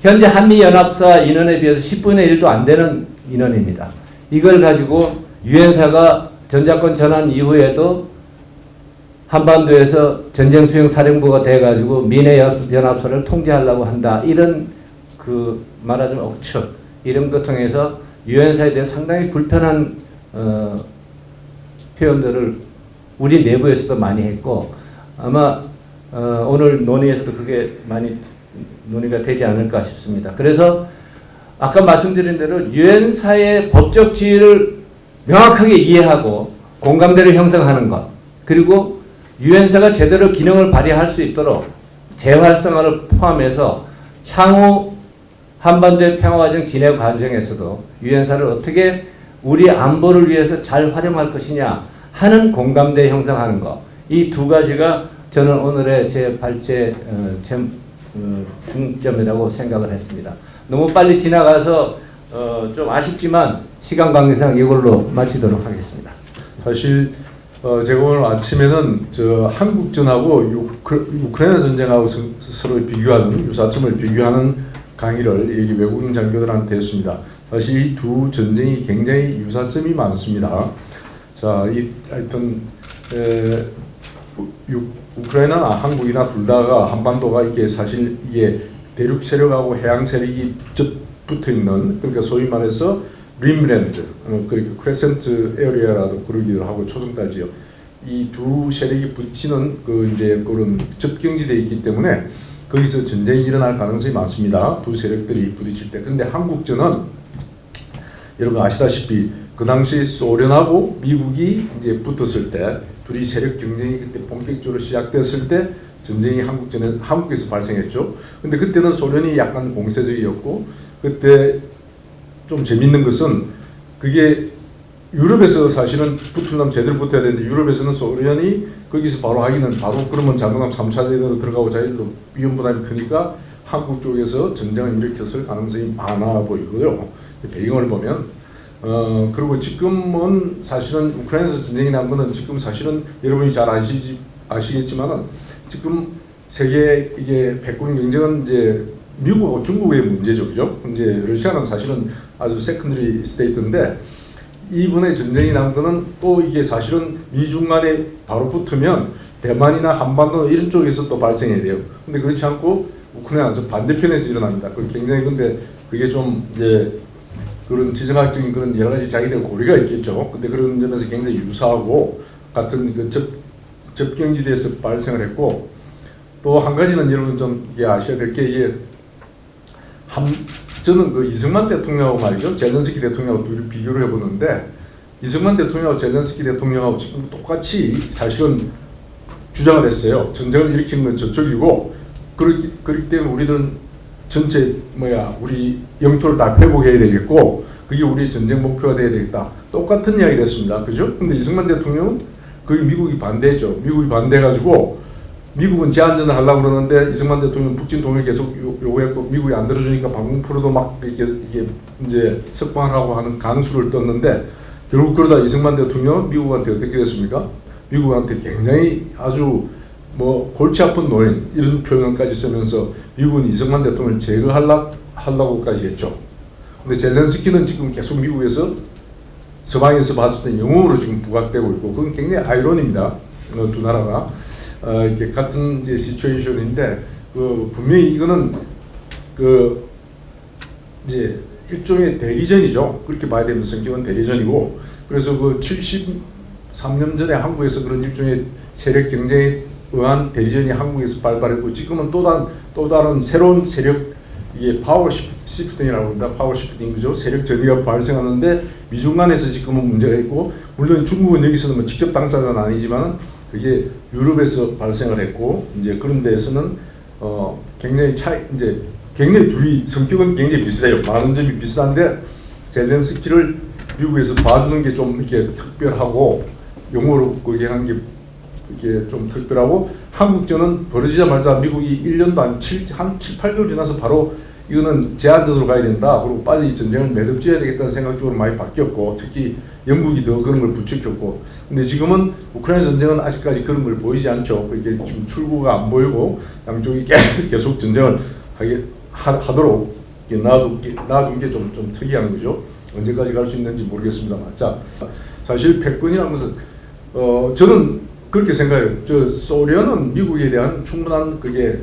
현재 한미연합사 인원에 비해서 10분의 1도 안 되는 인원입니다. 이걸 가지고 유엔사가 전자권 전환 이후에도 한반도에서 전쟁 수행 사령부가 돼가지고 민해 연합사를 통제하려고 한다. 이런 그 말하자면 억측 이런 것 통해서 유엔사에 대해 상당히 불편한 표현들을 우리 내부에서도 많이 했고 아마 오늘 논의에서도 그게 많이 논의가 되지 않을까 싶습니다. 그래서 아까 말씀드린 대로 유엔사의 법적 지위를 명확하게 이해하고 공감대를 형성하는 것 그리고 유엔사가 제대로 기능을 발휘할 수 있도록 재활성화를 포함해서 향후 한반도의 평화과정 진행 과정에서도 유엔사를 어떻게 우리 안보를 위해서 잘 활용할 것이냐 하는 공감대 형성하는 것. 이 두 가지가 저는 오늘의 제 발제 중점이라고 생각을 했습니다. 너무 빨리 지나가서 좀 아쉽지만 시간 관계상 이걸로 마치도록 하겠습니다. 사실 제가 오늘 아침에는 저 한국전하고 우크라이나 전쟁하고 서로 비교하는 유사점을 비교하는 강의를 여기 외국인 장교들한테 했습니다. 사실 이 두 전쟁이 굉장히 유사점이 많습니다. 자, 하여튼 우크라이나나 한국이나 둘 다가 한반도가 이게 사실 이게 대륙 세력하고 해양 세력이 붙어 있는 그러니까 소위 말해서 림랜드 그러니까 크레센트 에어리아라도 그러기도 하고 초승달 지역 이 두 세력이 붙이는 그 이제 그런 접경지대에 있기 때문에 거기서 전쟁이 일어날 가능성이 많습니다. 두 세력들이 부딪힐 때. 근데 한국전은 여러분 아시다시피 그 당시 소련하고 미국이 이제 붙었을 때 둘이 세력 경쟁이 그때 본격적으로 시작됐을 때 전쟁이 한국에서 발생했죠. 근데 그때는 소련이 약간 공세적이었고 그때 좀 재밌는 것은 그게 유럽에서 사실은 붙으려면 제대로 붙어야 되는데 유럽에서는 소련이 거기서 바로 하기는 바로 그러면 자동감 3차 대전으로 들어가고 자기들도 위험 부담이 크니까 한국 쪽에서 전쟁을 일으켰을 가능성이 많아 보이고요. 배경을 보면 그리고 지금은 사실은 우크라이나에서 전쟁이 난 거는 지금 사실은 여러분이 잘 아시겠지만은 지금 세계 이게 패권 경쟁은 이제 미국하고 중국의 문제죠, 그죠? 이제 러시아는 사실은 아주 세컨더리 스테이트인데 이번에 전쟁이 난 거는 또 이게 사실은 미중 간에 바로 붙으면 대만이나 한반도 이런 쪽에서 또 발생해야 돼요. 근데 그렇지 않고 우크라이나 저 반대편에서 일어납니다. 그 굉장히 근데 그게 좀 이제 그런 지정학적인 그런 여러 가지 자기들 고리가 있겠죠. 근데 그런 점에서 굉장히 유사하고 같은 그 접경지대에서 발생을 했고 또 한 가지는 여러분 좀 이게 아셔야 될 게 이게 저는 그 이승만 대통령하고 말이죠. 젤렌스키 대통령하고 둘이 비교를 해보는데 이승만 대통령하고 젤렌스키 대통령하고 지금 똑같이 사실은 주장을 했어요. 전쟁을 일으키는 건 저쪽이고 그렇기 때문에 우리들은 전체 우리 영토를 다 회복해야 되겠고 그게 우리의 전쟁 목표가 돼야 되겠다. 똑같은 이야기를 했습니다. 그죠? 근데 이승만 대통령은 거기 미국이 반대했죠. 미국이 반대해가지고 미국은 제한전을 하려고 그러는데 이승만 대통령은 북진 통일 계속 요구했고 미국이 안 들어주니까 방공포로도 막 이게 이제 석방하고 하는 강수를 떴는데 결국 그러다 이승만 대통령은 미국한테 어떻게 됐습니까? 미국한테 굉장히 아주 골치 아픈 노인 이런 표현까지 쓰면서 미국은 이승만 대통령을 제거하려고까지 했죠. 근데 젤렌스키는 지금 계속 미국에서 서방에서 봤을 때 영웅으로 지금 부각되고 있고 그건 굉장히 아이러니입니다. 두 나라가 이렇게 같은 이제 시츄에이션인데 분명히 이거는 이제 일종의 대리전이죠. 그렇게 봐야 되면 성격은 대리전이고 그래서 73년 전에 한국에서 그런 일종의 세력 경쟁에 의한 대리전이 한국에서 발발했고 지금은 또 다른 새로운 세력 이게 파워 시프팅이라고 합니다. 파워 시프팅 그죠? 세력 전이가 발생하는데 미중 간에서 지금은 문제가 있고 물론 중국은 여기서는 직접 당사자는 아니지만은 그게 유럽에서 발생을 했고 이제 그런 데에서는 굉장히 이제 굉장히 둘이 성격은 굉장히 비슷해요. 많은 점이 비슷한데 젤렌스키를 미국에서 봐주는 게 좀 이렇게 특별하고 용어로 그게 한 게 이렇게 좀 특별하고 한국전은 벌어지자마자 미국이 1년도 한 7, 8개월 지나서 바로 이거는 제한전으로 가야 된다. 그리고 빨리 전쟁을 매듭지어야 되겠다는 생각 쪽으로 많이 바뀌었고 특히 영국이 더 그런 걸 부추겼고 근데 지금은 우크라이나 전쟁은 아직까지 그런 걸 보이지 않죠. 이렇게 좀 출구가 안 보이고 양쪽이 계속 전쟁을 하도록 놔둔 게 좀 특이한 거죠. 언제까지 갈 수 있는지 모르겠습니다만. 자, 사실 패권이라는 것은 저는 그렇게 생각해요. 저 소련은 미국에 대한 충분한 그게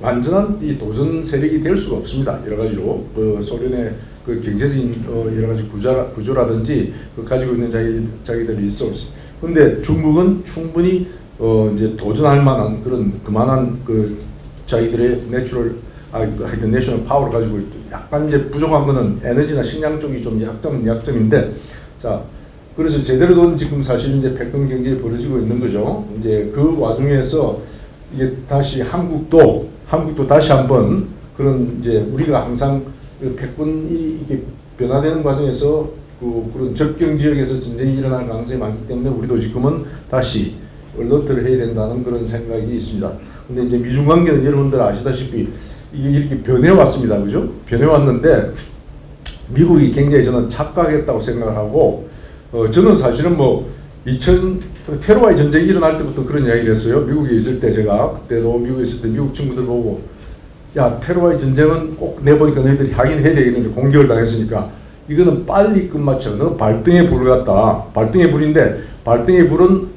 완전한 이 도전 세력이 될 수가 없습니다. 여러 가지로 소련의 그 경제적인 여러 가지 구조라든지 그 가지고 있는 자기들 리소스. 근데 중국은 충분히 이제 도전할 만한 그런 그만한 그 자기들의 내셔널 파워를 가지고 있죠. 약간 이제 부족한 거는 에너지나 식량 쪽이 좀 약점인데, 자 그래서 제대로 된 지금 사실 이제 패권 경쟁이 벌어지고 있는 거죠. 이제 그 와중에서 이게 다시 한국도 다시 한번 그런 이제 우리가 항상 그 패권이 이게 변화되는 과정에서 그런 접경 지역에서 전쟁이 일어날 가능성이 많기 때문에 우리도 지금은 다시 얼러트를 해야 된다는 그런 생각이 있습니다. 근데 이제 미중 관계는 여러분들 아시다시피 이게 이렇게 변해왔습니다. 그죠? 변해왔는데 미국이 굉장히 저는 착각했다고 생각하고 저는 사실은 테러와의 전쟁이 일어날 때부터 그런 이야기를 했어요. 미국에 있을 때 제가 그때도 미국에 있을 때 미국 친구들 보고 야 테러와의 전쟁은 꼭 내보니까 너희들이 하긴 해야 되겠는데 공격을 당했으니까 이거는 빨리 끝마쳐. 너 발등에 불 같다. 발등에 불인데 발등에 불은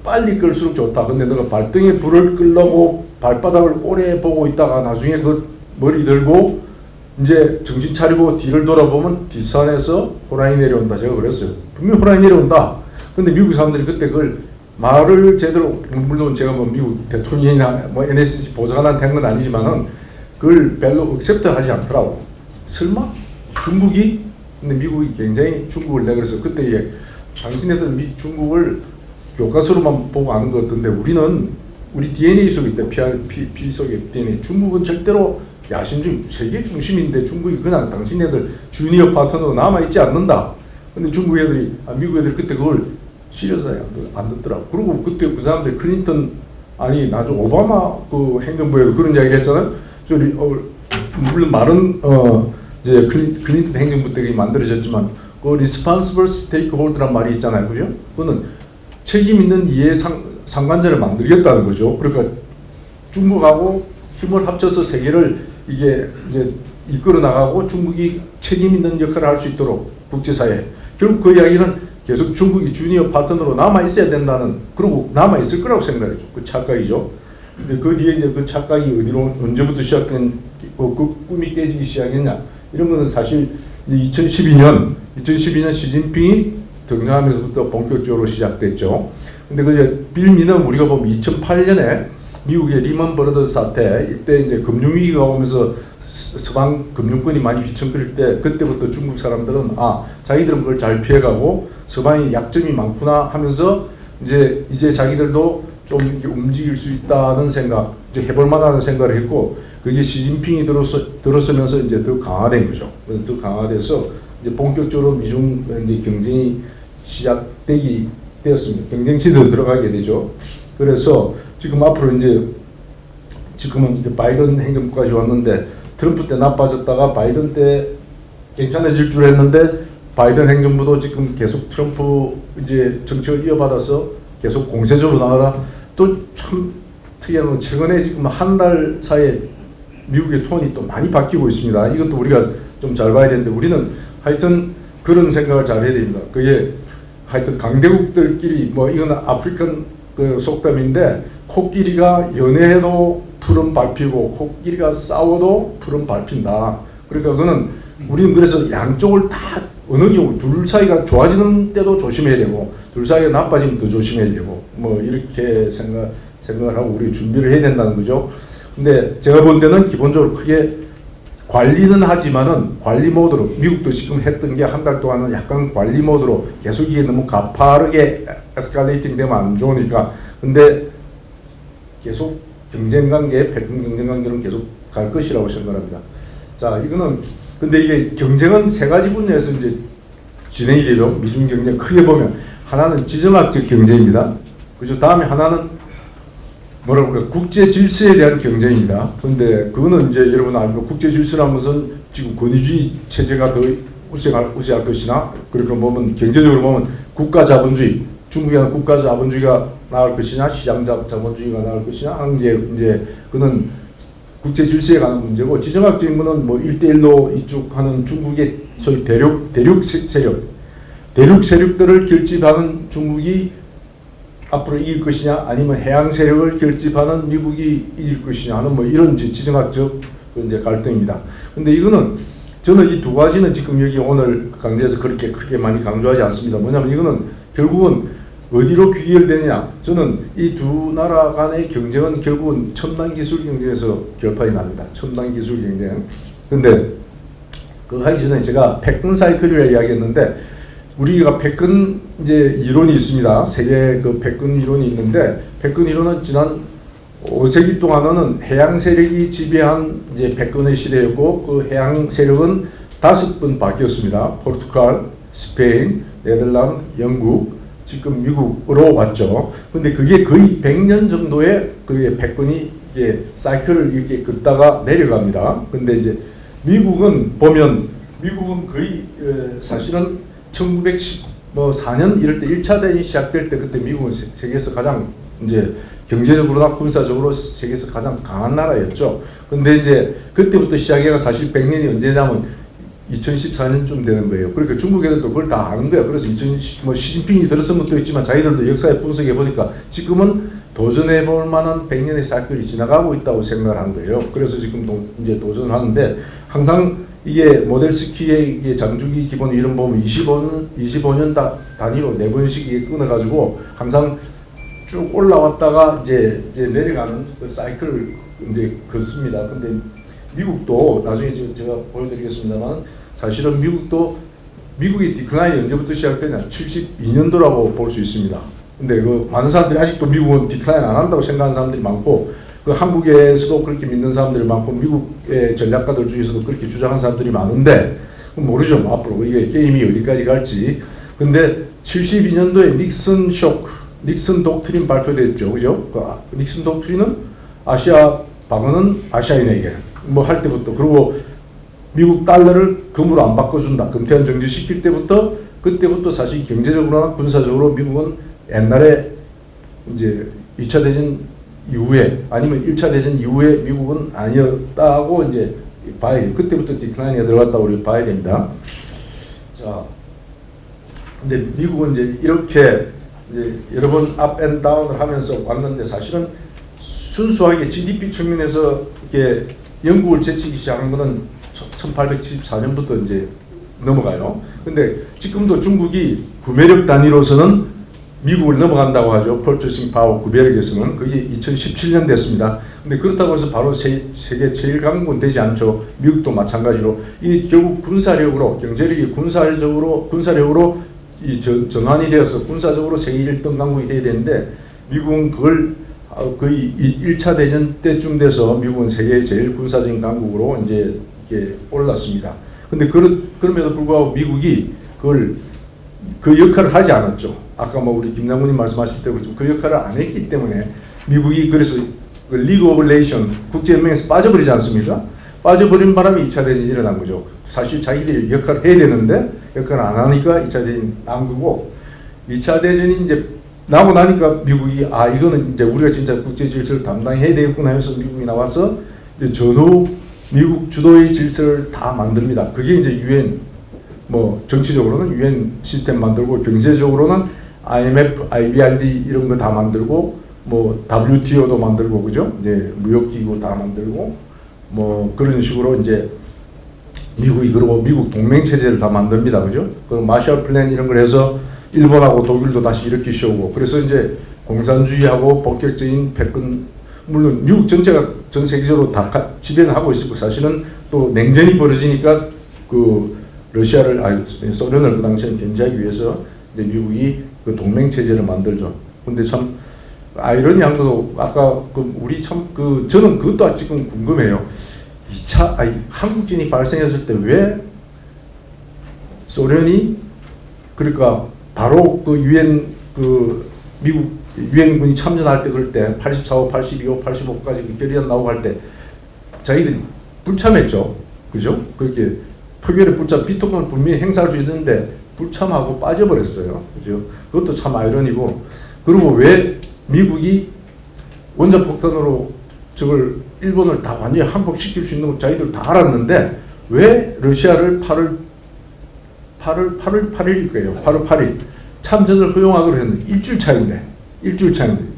빨리 끌수록 좋다. 근데 너가 발등에 불을 끌려고 발바닥을 오래 보고 있다가 나중에 그 머리 들고 이제 정신 차리고 뒤를 돌아보면 뒷산에서 호랑이 내려온다. 제가 그랬어요. 분명히 호랑이 내려온다. 근데 미국 사람들이 그때 그걸 말을 제대로, 물론 제가 미국 대통령이나 NSC 보좌관한테 한 건 아니지만은 그걸 별로 액셉트 하지 않더라고. 설마? 중국이? 근데 미국이 굉장히 중국을 내가 그래서 그때 이게 당신네들 중국을 교과서로만 보고 아는 것 같은데 우리 DNA 속에 있다. 피 속에 DNA. 중국은 절대로 야심중 세계 중심인데 중국이 그냥 당신네들 주니어 파트너로 남아있지 않는다. 근데 중국 애들이 미국 애들이 그때 그걸 시리어스하게 안 듣더라고. 그리고 그때 그 사람들이 클린턴 나중 오바마 그 행정부에도 그런 이야기를 했잖아요. 물론 말은 이제 클린턴 행정부 때 만들어졌지만 그 responsible stakeholder란 말이 있잖아요. 그죠? 그거는 책임 있는 이해 상관자를 만들겠다는 거죠. 그러니까 중국하고 힘을 합쳐서 세계를 이게 이제 이끌어 나가고 중국이 책임 있는 역할을 할 수 있도록 국제사회에. 결국 그 이야기는 계속 중국이 주니어 파트너로 남아 있어야 된다는, 그리고 남아 있을 거라고 생각했죠. 그 착각이죠. 근데 그 뒤에 이제 그 착각이 언제부터 시작된 그 꿈이 깨지기 시작했냐? 이런 거는 사실 2012년 시진핑이 등장하면서부터 본격적으로 시작됐죠. 근데 그 빌미는 우리가 보면 2008년에 미국의 리먼 브러더스 사태, 이때 이제 금융위기가 오면서 서방 금융권이 많이 휘청거릴 때 그때부터 중국 사람들은 자기들은 그걸 잘 피해가고 서방이 약점이 많구나 하면서 이제 자기들도 좀 이렇게 움직일 수 있다는 생각, 이제 해볼 만한 생각을 했고 그게 시진핑이 들어서면서 이제 더 강화된 거죠. 더 강화돼서 이제 본격적으로 미중 이제 경쟁이 시작되기 되었습니다. 경쟁치도 들어가게 되죠. 그래서 지금 앞으로 지금은 이제 바이든 행정부까지 왔는데 트럼프 때 나빠졌다가 바이든 때 괜찮아질 줄 했는데 바이든 행정부도 지금 계속 트럼프 이제 정책을 이어받아서 계속 공세적으로 나가다 또 참 특이한 건 최근에 지금 한 달 사이에 미국의 톤이 또 많이 바뀌고 있습니다. 이것도 우리가 좀 잘 봐야 되는데 우리는 하여튼 그런 생각을 잘 해야 됩니다. 그게 하여튼 강대국들끼리 이건 아프리칸 그 속담인데 코끼리가 연애해도 풀은 밟히고 코끼리가 싸워도 풀은 밟힌다. 그러니까 그거는 우리는 그래서 양쪽을 다 어느 경우 둘 사이가 좋아지는 때도 조심해야 되고 둘 사이가 나빠지면 더 조심해야 되고 이렇게 생각을 하고 우리 준비를 해야 된다는 거죠. 근데 제가 볼 때는 기본적으로 크게 관리는 하지만은 관리 모드로 미국도 지금 했던 게 한 달 동안은 약간 관리 모드로 계속 이게 너무 가파르게 에스컬레이팅 되면 안 좋으니까 근데 계속 경쟁관계, 패권 경쟁관계는 계속 갈 것이라고 생각합니다. 자, 이거는 근데 이게 경쟁은 세 가지 분야에서 이제 진행이 되죠. 미중 경쟁 크게 보면 하나는 지정학적 경쟁입니다. 그죠? 다음에 하나는 뭐라고 할까? 국제 질서에 대한 경쟁입니다. 근데 그거는 이제 여러분 알고 국제 질서라는 것은 지금 권위주의 체제가 더 우세할 것이나 그렇게 보면 경제적으로 보면 국가 자본주의, 중국의 국가 자본주의가 나을 것이냐 시장 자본주의가 나을 것이냐 하는 게 이제 그는 국제 질서에 관한 문제고 지정학적인 거는 뭐 1대1로 이쪽 하는 중국의 소위 대륙 세력들을 결집하는 중국이 앞으로 이길 것이냐 아니면 해양 세력을 결집하는 미국이 이길 것이냐 하는 뭐 이런 지정학적 이제 갈등입니다. 근데 이거는 저는 이 두 가지는 지금 여기 오늘 강좌에서 그렇게 크게 많이 강조하지 않습니다. 뭐냐면 이거는 결국은 어디로 귀결되느냐. 저는 이 두 나라 간의 경쟁은 결국은 첨단 기술 경쟁에서 결판이 납니다. 첨단 기술 경쟁. 근데 그거 하기 전에 제가 패권 사이클이라고 이야기했는데 우리가 패권 이제 이론이 있습니다. 세계 그 패권 이론이 있는데 패권 이론은 지난 5세기 동안은 해양 세력이 지배한 이제 패권의 시대였고 그 해양 세력은 5번 바뀌었습니다. 포르투갈, 스페인, 네덜란드, 영국, 지금 미국으로 왔죠. 근데 그게 거의 100년 정도의 그게 패권이 이게 사이클을 이렇게 긋다가 내려갑니다. 근데 이제 미국은 보면 미국은 거의 사실은 1914년 이럴 때 1차 대전이 시작될 때 그때 미국은 세계에서 가장 이제 경제적으로나 군사적으로 세계에서 가장 강한 나라였죠. 근데 이제 그때부터 시작해가 사실 100년이 언제냐면 2014년쯤 되는 거예요. 그러니까 중국 애들도 그걸 다 아는 거야. 그래서 뭐 시진핑이 들었은 것도 있지만 자기들도 역사에 분석해 보니까 지금은 도전해 볼 만한 100년의 사이클이 지나가고 있다고 생각을 한 거예요. 그래서 지금 이제 도전을 하는데 항상 이게 모델 스키의 이게 장주기 기본 이름 보면 25년 단위로 4번씩 이게 끊어가지고 항상 쭉 올라왔다가 이제 내려가는 그 사이클을 이제 긋습니다. 근데 미국도 나중에 제가 보여드리겠습니다만 사실은 미국의 디클라인이 언제부터 시작되냐 72년도라고 볼 수 있습니다. 근데 그 많은 사람들이 아직도 미국은 디클라인 안 한다고 생각하는 사람들이 많고 그 한국에서도 그렇게 믿는 사람들이 많고 미국의 전략가들 중에서도 그렇게 주장하는 사람들이 많은데 모르죠. 뭐 앞으로 이게 게임이 어디까지 갈지. 근데 72년도에 닉슨 독트린 발표됐죠. 그죠? 그 닉슨 독트린은 아시아 방어는 아시아인에게 뭐 할 때부터 그리고 미국 달러를 금으로 안 바꿔준다. 금태환 정지시킬 때부터 그때부터 사실 경제적으로나 군사적으로 미국은 옛날에 이제 2차 대전 이후에 아니면 1차 대전 이후에 미국은 아니었다고 이제 봐야 돼요. 그때부터 디클라인이 들어갔다고 우리 봐야 됩니다. 자, 근데 미국은 이제 이렇게 이제 여러 번 업 앤 다운을 하면서 왔는데 사실은 순수하게 GDP 측면에서 이렇게 영국을 제치기 시작한 거는 1874년부터 이제 넘어가요. 근데 지금도 중국이 구매력 단위로서는 미국을 넘어간다고 하죠. 퍼처싱 파워 구매력에서는 그게 2017년 됐습니다. 근데 그렇다고 해서 바로 세계 제일 강국은 되지 않죠. 미국도 마찬가지로 이 결국 군사력으로 경제력이 군사력으로 이 전환이 되어서 군사적으로 세계 1등 강국이 돼야 되는데 미국은 그걸 거의 1차 대전 때쯤 돼서 미국은 세계 제일 군사적인 강국으로 이제 이렇게 올랐습니다. 근데 그럼에도 불구하고 미국이 그 역할을 하지 않았죠. 아까 뭐 우리 김남군님 말씀하실 때 그 역할을 안 했기 때문에 미국이 그래서 그 리그 오브 레이션 국제연맹에서 빠져버리지 않습니까? 빠져버린 바람에 2차 대전이 일어난 거죠. 사실 자기들이 역할을 해야 되는데 역할을 안 하니까 2차 대전이 난 거고 2차 대전이 이제 나고 나니까 미국이 이거는 이제 우리가 진짜 국제 질서를 담당해야 되겠구나 해서 미국이 나와서 이제 전후 미국 주도의 질서를 다 만듭니다. 그게 이제 UN 뭐 정치적으로는 UN 시스템 만들고 경제적으로는 IMF, IBRD 이런 거 다 만들고 뭐 WTO도 만들고 그죠? 이제 무역기구 다 만들고 뭐 그런 식으로 이제 미국이 그러고 미국 동맹 체제를 다 만듭니다. 그죠? 그럼 마셜 플랜 이런 걸 해서 일본하고 독일도 다시 일으키시오고 그래서 이제 공산주의하고 본격적인 패권 물론 미국 전체가 전 세계적으로 다 지배는 하고 있었고 사실은 또 냉전이 벌어지니까 그 러시아를 소련을 그 당시에 견제하기 위해서 이제 미국이 그 동맹 체제를 만들죠. 근데 참 아이러니한 거 아까 우리 참 저는 그것도 지금 궁금해요. 한국전이 발생했을 때 왜 소련이 그러니까 바로 그 유엔 미국 유엔군이 참전할 때 그럴 때 84호, 82호, 85호까지 결의안 나오고 할 때 자기들이 불참했죠. 그죠? 그렇게 표결에 불참, 비토권을 분명히 행사할 수 있는데 불참하고 빠져버렸어요. 그죠? 그것도 참 아이러니고. 그리고 왜 미국이 원자폭탄으로 저걸 일본을 다 완전히 항복시킬 수 있는 걸 자기들 다 알았는데 왜 러시아를 8월 8일일 거예요. 8월 8일 참전을 허용하기로 했는데 일주일 차인데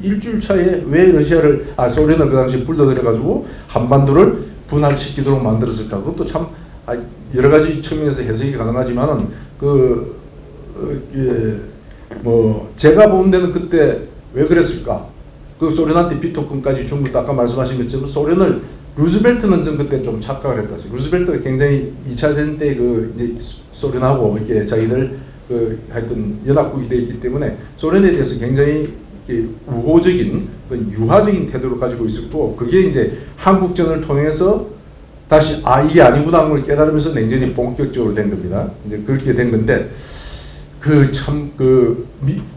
일주일 차에 왜 러시아를 소련을 그 당시 불러들여가지고 한반도를 분할시키도록 만들었을까? 그것도 참 여러 가지 측면에서 해석이 가능하지만은 제가 본 데는 그때 왜 그랬을까? 그 소련한테 비토권까지 준 것도 아까 말씀하신 것처럼 소련을 루즈벨트는 좀 그때 좀 착각을 했다. 루즈벨트가 굉장히 2차 대전 때 이제 소련하고 이렇게 자기들 하여튼 연합국이 되어 있기 때문에 소련에 대해서 굉장히 이렇게 우호적인 어떤 유화적인 태도를 가지고 있었고 그게 이제 한국전을 통해서 다시 이게 아니구나 하는 걸 깨달으면서 냉전이 본격적으로 된 겁니다. 이제 그렇게 된 건데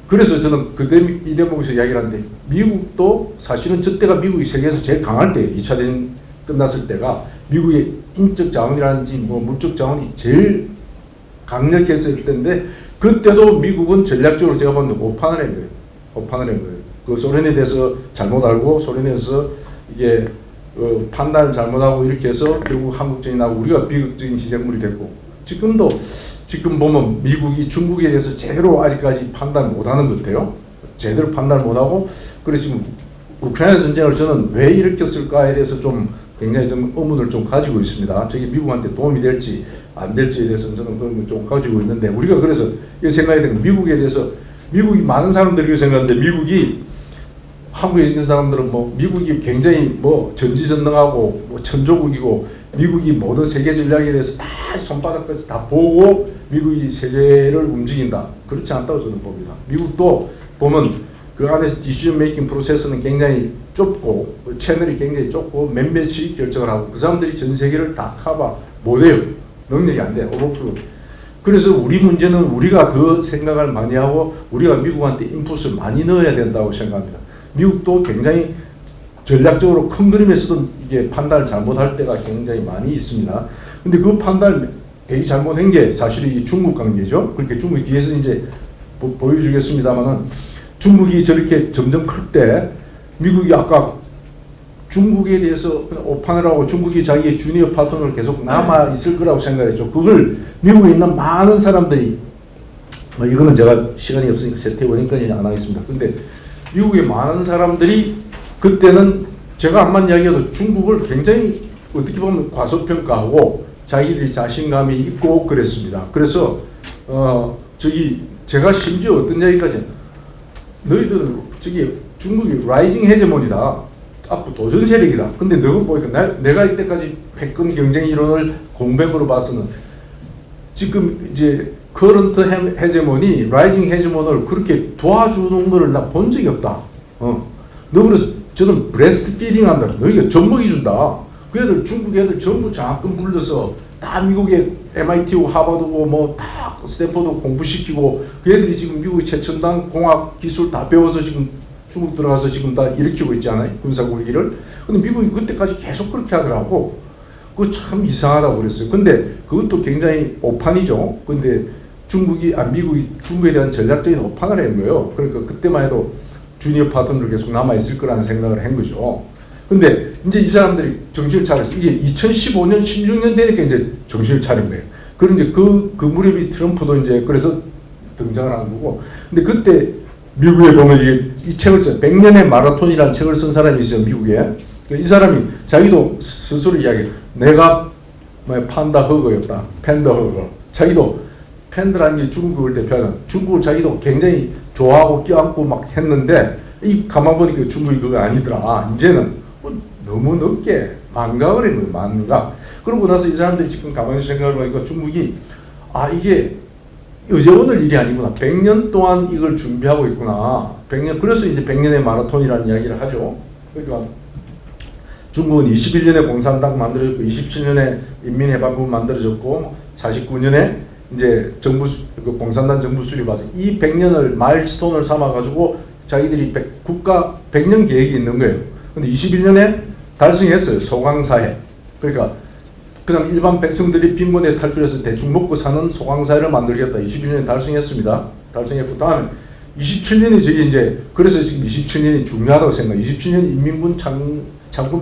그래서 저는 그때 이 대목에서 이야기를 하는데 미국도 사실은 저때가 미국이 세계에서 제일 강할 때 2차 대전 끝났을 때가 미국의 인적 자원이라든지 물적 자원이 제일 강력했을 때인데 그때도 미국은 전략적으로 제가 봤는데 오판을 한 거예요. 그 소련에 대해서 잘못 알고 소련에서 이게 판단을 잘못하고 이렇게 해서 결국 한국전이 나고 우리가 비극적인 희생물이 됐고 지금 보면 미국이 중국에 대해서 제대로 아직까지 판단 못하는 것 같아요. 제대로 판단을 못하고 그래서 지금 우크라이나 전쟁을 저는 왜 일으켰을까에 대해서 좀 굉장히 좀 의문을 좀 가지고 있습니다. 저게 미국한테 도움이 될지 안 될지에 대해서는 저는 그런 좀 가지고 있는데 우리가 그래서 이 생각이 드는 미국에 대해서 미국이 많은 사람들이 생각하는데 미국이 한국에 있는 사람들은 미국이 굉장히 전지전능하고 천조국이고 미국이 모든 세계 전략에 대해서 다 손바닥까지 다 보고 미국이 세계를 움직인다. 그렇지 않다고 저는 봅니다. 미국도 보면 그 안에서 디시전 메이킹 프로세스는 굉장히 좁고 채널이 굉장히 좁고 몇몇이 결정을 하고 그 사람들이 전 세계를 다 커버 못해요. 능력이 안 돼요. 오버플로. 그래서 우리 문제는 우리가 그 생각을 많이 하고 우리가 미국한테 인풋을 많이 넣어야 된다고 생각합니다. 미국도 굉장히 전략적으로 큰 그림에서도 이게 판단을 잘못할 때가 굉장히 많이 있습니다. 근데 그 판단을 되게 잘못한 게 사실 이 중국 관계죠. 그렇게 중국이 뒤에서 이제 보여주겠습니다만은 중국이 저렇게 점점 클 때 미국이 아까 중국에 대해서 오판을 하고 중국이 자기의 주니어 파트너로 계속 남아 있을 거라고 생각했죠. 그걸 미국에 있는 많은 사람들이 이거는 제가 시간이 없으니까 세태원인까지 안 하겠습니다. 근데 미국의 많은 사람들이 그때는 제가 암만 이야기해도 중국을 굉장히 어떻게 보면 과소평가하고 자기들이 자신감이 있고 그랬습니다. 그래서 제가 심지어 어떤 이야기까지 너희들 중국이 라이징 헤제몬이다. 앞으로 도전 세력이다. 근데 너가 보니까 내가 이때까지 패권 경쟁 이론을 공백으로 봐서는 지금 이제 커런트 헤제몬이 라이징 헤제몬을 그렇게 도와주는 거를 나 본 적이 없다. 너 그래서 저는 브레스트 피딩 한다. 너희가 젖먹이 준다. 그 애들 중국 애들 전부 장학금 불러서 다 미국의 MIT고 하버드고 다 스탠퍼드 공부시키고 그 애들이 지금 미국의 최첨단 공학 기술 다 배워서 지금 중국 들어가서 지금 다 일으키고 있지 않아요? 군사굴기를. 근데 미국이 그때까지 계속 그렇게 하더라고. 그거 참 이상하다고 그랬어요. 근데 그것도 굉장히 오판이죠. 근데 미국이 중국에 대한 전략적인 오판을 한 거예요. 그러니까 그때만 해도 주니어 파트너로 계속 남아있을 거라는 생각을 한 거죠. 근데 이제 이 사람들이 정신을 차렸어요. 이게 2015년, 16년 되니까 이제 정신을 차린 거예요. 그리고 이제 그 무렵이 트럼프도 이제 그래서 등장을 한 거고. 근데 그때 미국에 보면 이 책을 써요. 100년의 마라톤이라는 책을 쓴 사람이 있어요, 미국에. 이 사람이 자기도 스스로 이야기해요. 내가 판다 허거였다. 팬더 허거. 자기도 팬더라는 게 중국을 대표하는 중국을 자기도 굉장히 좋아하고 껴안고 막 했는데 가만 보니까 중국이 그거 아니더라. 이제는 너무 늦게 망각을 한 거예요. 망각. 그러고 나서 이 사람들이 지금 가만히 생각을 해보니까 중국이 이게 어제 오늘 일이 아니구나. 100년 동안 이걸 준비하고 있구나. 100년, 그래서 이제 100년의 마라톤이라는 이야기를 하죠. 그러니까 중국은 21년에 공산당 만들어졌고 27년에 인민해방군 만들어졌고 49년에 이제 공산당 정부 수립하죠. 이 100년을 마일스톤을 삼아가지고 자기들이 국가 100년 계획이 있는 거예요. 근데 21년에 달성했어요. 소강사회. 그러니까 그냥 일반 백성들이 빈곤에 탈출해서 대충 먹고 사는 소강사회를 만들겠다. 21년에 달성했습니다. 달성했고 다음에 27년이 저게 이제 그래서 지금 27년이 중요하다고 생각해요. 27년 인민군 창군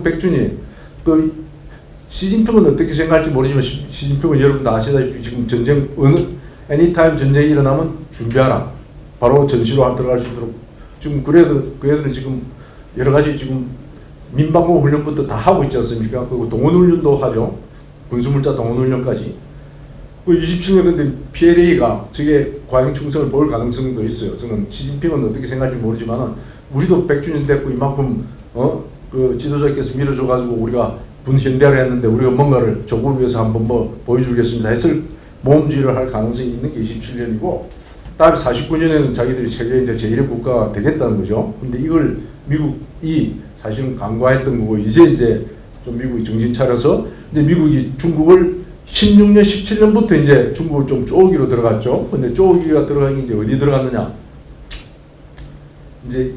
100주년. 그 시진핑은 어떻게 생각할지 모르지만 시진핑은 여러분도 아시다시피 지금 전쟁 애니타임 전쟁이 일어나면 준비하라. 바로 전시로 들어갈 수 있도록 지금 그래도 그 애들은 지금 여러 가지 지금 민방공 훈련부터 다 하고 있지 않습니까? 그리고 동원 훈련도 하죠. 군수물자 동원 훈련까지. 그 27년 근데 PLA가 저게 과잉 충성을 볼 가능성도 있어요. 저는 시진핑은 어떻게 생각할지 모르지만은 우리도 100주년 됐고 이만큼 그 지도자께서 밀어줘가지고 우리가 분현대를 했는데 우리가 뭔가를 조국을 위해서 한번 뭐 보여주겠습니다 했을 모험주의를 할 가능성이 있는 게 27년이고 다음에 49년에는 자기들이 세계 이제 제1의 국가가 되겠다는 거죠. 근데 이걸 미국이 사실은 간과했던 거고 이제 좀 미국이 정신 차려서 이제 미국이 중국을 16년, 17년부터 이제 중국을 좀 쪼기로 들어갔죠. 근데 쪼기가 들어간 게 이제 어디 들어갔느냐? 이제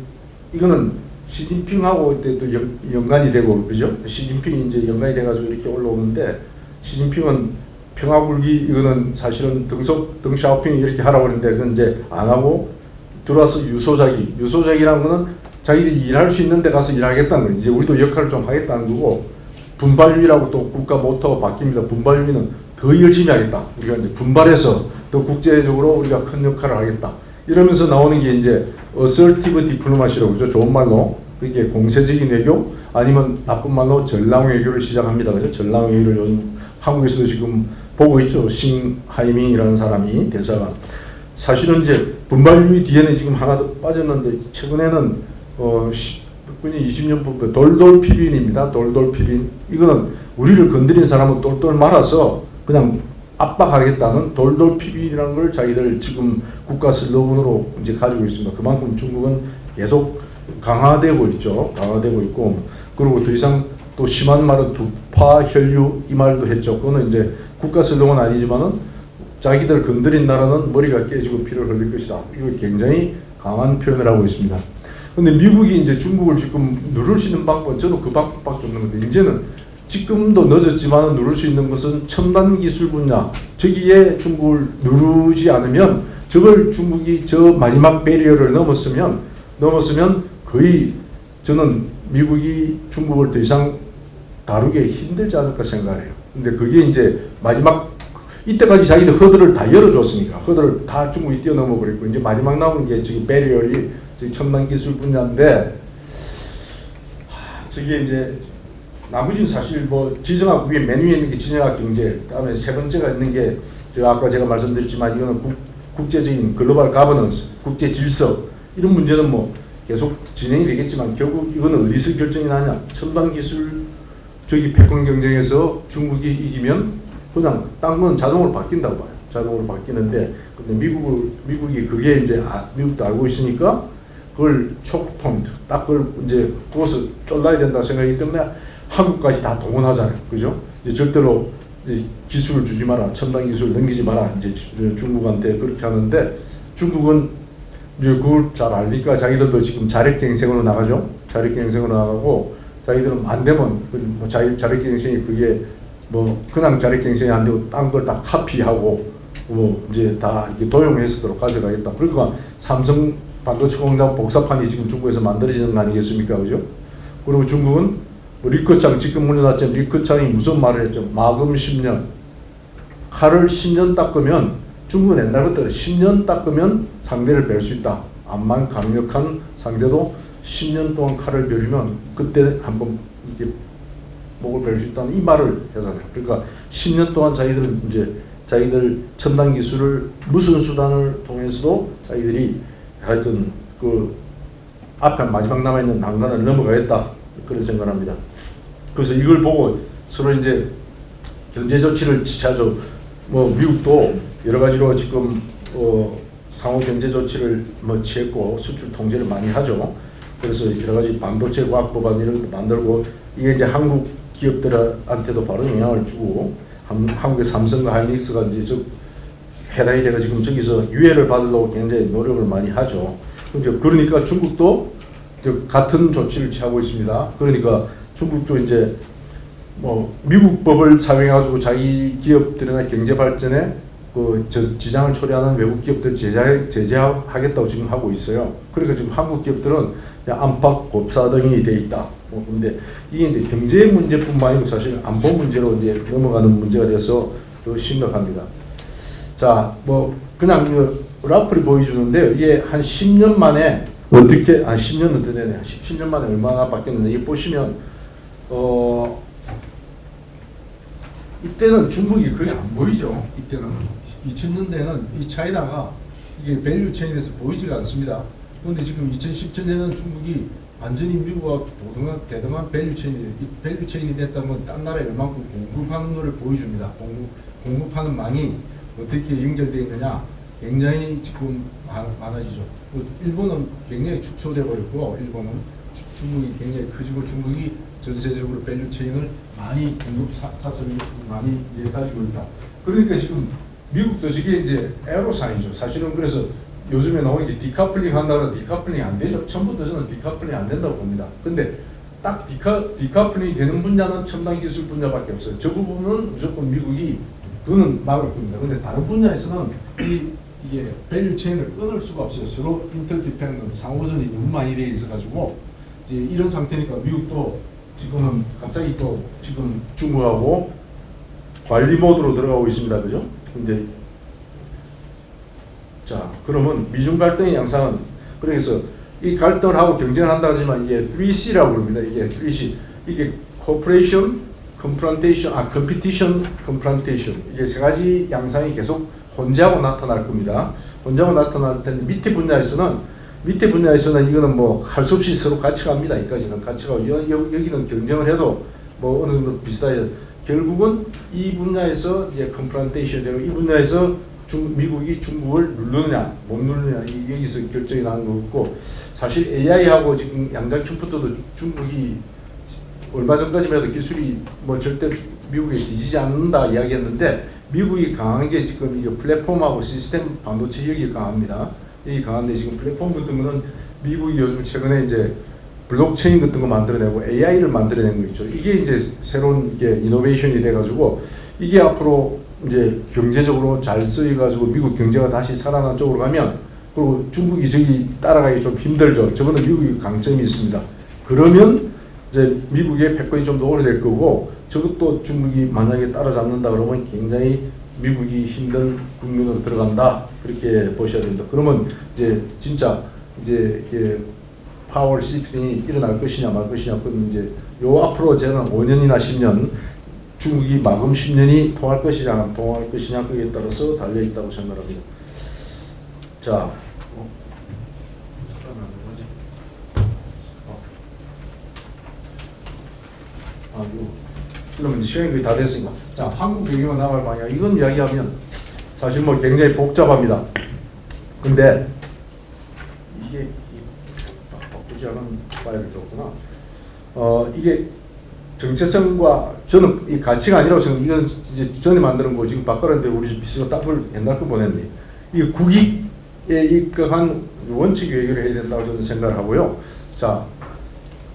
이거는 시진핑하고 또 연관이 되고 그죠? 시진핑이 이제 연관이 돼가지고 이렇게 올라오는데 시진핑은 평화불기 이거는 사실은 덩샤오핑이 이렇게 하라고 그랬는데 그건 이제 안 하고 들어와서 유소작이라는 거는 자기들이 일할 수 있는 데 가서 일하겠다는 거예요. 이제 우리도 역할을 좀 하겠다는 거고 분발위라고 또 국가 모토가 바뀝니다. 분발위는 더 열심히 하겠다. 우리가 이제 분발해서 더 국제적으로 우리가 큰 역할을 하겠다. 이러면서 나오는 게 이제 assertive diplomacy라고 그죠? 좋은 말로 그게 공세적인 외교 아니면 나쁜 말로 전랑 외교를 시작합니다. 그죠? 전랑 외교를 요즘 한국에서도 지금 보고 있죠. 싱하이밍이라는 사람이 대사가 사실은 이제 분발위 뒤에는 지금 하나 더 빠졌는데 최근에는 국군이 20년 부터 돌돌피빈입니다. 돌돌피빈 이거는 우리를 건드린 사람은 똘똘 말아서 그냥 압박하겠다는 돌돌피빈이라는 걸 자기들 지금 국가 슬로건으로 이제 가지고 있습니다. 그만큼 중국은 계속 강화되고 있죠. 강화되고 있고 그리고 더 이상 또 심한 말은 두파 혈류 이 말도 했죠. 그거는 이제 국가 슬로건 아니지만은 자기들 건드린 나라는 머리가 깨지고 피를 흘릴 것이다. 이거 굉장히 강한 표현을 하고 있습니다. 근데 미국이 이제 중국을 지금 누를 수 있는 방법은 저는 그 방법밖에 없는 건데 이제는 지금도 늦었지만 누를 수 있는 것은 첨단 기술 분야 저기에 중국을 누르지 않으면 저걸 중국이 저 마지막 배리어를 넘었으면 거의 저는 미국이 중국을 더 이상 다루기 힘들지 않을까 생각해요. 근데 그게 이제 마지막 이때까지 자기들 허들을 다 열어줬으니까 허들을 다 중국이 뛰어넘어 버렸고 이제 마지막 남은 게 저기 배리어이 첨단 기술 분야인데 저게 이제 나머지는 사실 뭐 지정학 위에 맨 위에 있는 게 지정학 경제 그다음에 세 번째가 있는 게 아까 제가 말씀드렸지만 이거는 국제적인 글로벌 가버넌스 국제 질서 이런 문제는 뭐 계속 진행이 되겠지만 결국 이거는 어디서 결정이 나냐 첨단 기술 저기 패권 경쟁에서 중국이 이기면 그냥 딴 건 자동으로 바뀐다고 봐요. 자동으로 바뀌는데 근데 미국이 그게 이제 미국도 알고 있으니까 그걸 초크 포인트 딱 그걸 이제 그것을 쫄라야 된다 생각하기 때문에 한국까지 다 동원하잖아요. 그죠? 이제 절대로 이제 기술을 주지 마라. 첨단 기술 넘기지 마라. 이제 중국한테 그렇게 하는데 중국은 이제 그걸 잘 알니까 자기들도 지금 자력갱생으로 나가죠. 자력갱생으로 나가고 자기들은 안 되면 뭐 자력갱생이 그게 뭐 그냥 자력갱생이 안 되고 딴 걸 다 카피하고 뭐 이제 다 이게 도용해서도록 가져가겠다. 그러니까 삼성 반도체 공장 복사판이 지금 중국에서 만들어지는 거 아니겠습니까? 그죠? 그리고 중국은 리커창 지금 물려놨지만 리커창이 무슨 말을 했죠? 마금 10년 칼을 10년 닦으면 중국은 옛날부터 10년 닦으면 상대를 뵐 수 있다. 암만 강력한 상대도 10년 동안 칼을 벼리면 그때 한번 이렇게 목을 뵐 수 있다는 이 말을 하잖아요. 그러니까 10년 동안 자기들은 이제 자기들 첨단 기술을 무슨 수단을 통해서도 자기들이 하여튼 그 앞에 마지막 남아있는 난간을 넘어가겠다 그런 생각을 합니다. 그래서 이걸 보고 서로 이제 경제 조치를 취하죠. 뭐 미국도 여러 가지로 지금 상호 경제 조치를 뭐 취했고 수출 통제를 많이 하죠. 그래서 여러 가지 반도체 과학 법안 이런 거 만들고 이게 이제 한국 기업들한테도 바로 영향을 주고 한국의 삼성과 하이닉스가 이제 저 해당이 돼가 지금 저기서 유예를 받으려고 굉장히 노력을 많이 하죠. 이제 그러니까 중국도 같은 조치를 취하고 있습니다. 그러니까 중국도 이제 뭐 미국 법을 사용해가지고 자기 기업들이나 경제 발전에 그 지장을 초래하는 외국 기업들 제재하겠다고 지금 하고 있어요. 그러니까 지금 한국 기업들은 안팎 곱사등이 돼 있다. 근데 이게 이제 경제 문제뿐만 아니고 사실 안보 문제로 이제 넘어가는 문제가 돼서 더 심각합니다. 자, 뭐 그냥 그래프를 보여주는데요. 이게 한 10년 만에 어떻게 10년은 더 되네. 17년 만에 얼마나 바뀌었는데 이게 보시면 이때는 중국이 거의 안 보이죠. 이때는 2000년대는 이 차이나가 이게 밸류 체인에서 보이지가 않습니다. 그런데 지금 2017년에는 중국이 완전히 미국과 대등한 밸류 체인이 됐다면 딴 나라에 얼만큼 공급하는 것을 보여줍니다. 공급하는 망이 어떻게 연결되어 있느냐 굉장히 지금 많아지죠. 일본은 굉장히 축소돼 버렸고 일본은 중국이 굉장히 커지고 중국이 전세적으로 밸류 체인을 많이 공급 사설을 많이 이제 가지고 있다. 그러니까 지금 미국도 저게 이제 에로상이죠. 사실은 그래서 요즘에 나오는 게 디카플링 한다고 디카플링이 안 되죠. 처음부터 저는 디카플링이 안 된다고 봅니다. 근데 딱 디카플링이 되는 분야는 첨단 기술 분야밖에 없어요. 저 부분은 무조건 미국이 그거는 막을 겁니다. 근데 다른 분야에서는 이게 밸류 체인을 끊을 수가 없어요. 서로 인터디펜던 상호전이 너무 많이 돼 있어가지고 이제 이런 상태니까 미국도 지금은 갑자기 또 지금 중국하고 관리 모드로 들어가고 있습니다. 그죠? 근데 자, 그러면 미중 갈등의 양상은 그래서 이 갈등을 하고 경쟁을 한다 하지만 이게 3C라고 부릅니다. 이게 3C. 이게 Cooperation, Competition, Confrontation. 이게 세 가지 양상이 계속 혼재하고 나타날 겁니다. 혼재하고 나타날 텐데 밑에 분야에서는 이거는 뭐 할 수 없이 서로 같이 갑니다. 여기까지는 같이 가고 여기는 경쟁을 해도 뭐 어느 정도 비슷하게 결국은 이 분야에서 이제 confrontation 되고 이 분야에서 미국이 중국을 누르느냐 못 누르느냐 여기서 결정이 나는 거고 사실 AI하고 지금 양자 컴퓨터도 중국이 얼마 전까지만 해도 기술이 뭐 절대 미국에 뒤지지 않는다 이야기했는데 미국이 강한 게 지금 이게 플랫폼하고 시스템 반도체 여기 강합니다. 여기 강한데 지금 플랫폼 같은 거는 미국이 요즘 최근에 이제 블록체인 같은 거 만들어내고 AI를 만들어낸 거 있죠. 이게 이제 새로운 이게 이노베이션이 돼가지고 이게 앞으로 이제 경제적으로 잘 쓰여가지고 미국 경제가 다시 살아난 쪽으로 가면 그리고 중국이 저기 따라가기 좀 힘들죠. 저거는 미국이 강점이 있습니다. 그러면 이제 미국의 패권이 좀 더 오래될 거고 저것도 중국이 만약에 따라잡는다 그러면 굉장히 미국이 힘든 국면으로 들어간다 그렇게 보셔야 됩니다. 그러면 이제 진짜 이제 이게 파워 시프팅이 일어날 것이냐 말 것이냐 그건 이제 요 앞으로 저는 5년이나 10년 중국이 마금 10년이 통할 것이냐 안 통할 것이냐 그에 따라서 달려 있다고 생각합니다. 자, 그러면 시간이 거의 다 됐으니까 자 한국 배경으로 나갈 방향 이건 이야기하면 사실 뭐 굉장히 복잡합니다. 근데 이게 바꾸지 않은 파일을 줬구나. 이게 정체성과 저는 이 가치가 아니라고 생각. 이건 이제 전에 만드는 거 지금 바꿔놨는데 우리 집 비서가 딱을 옛날 거 보냈네. 이게 국익에 입각한 원칙 외교를 해야 된다고 저는 생각을 하고요. 자.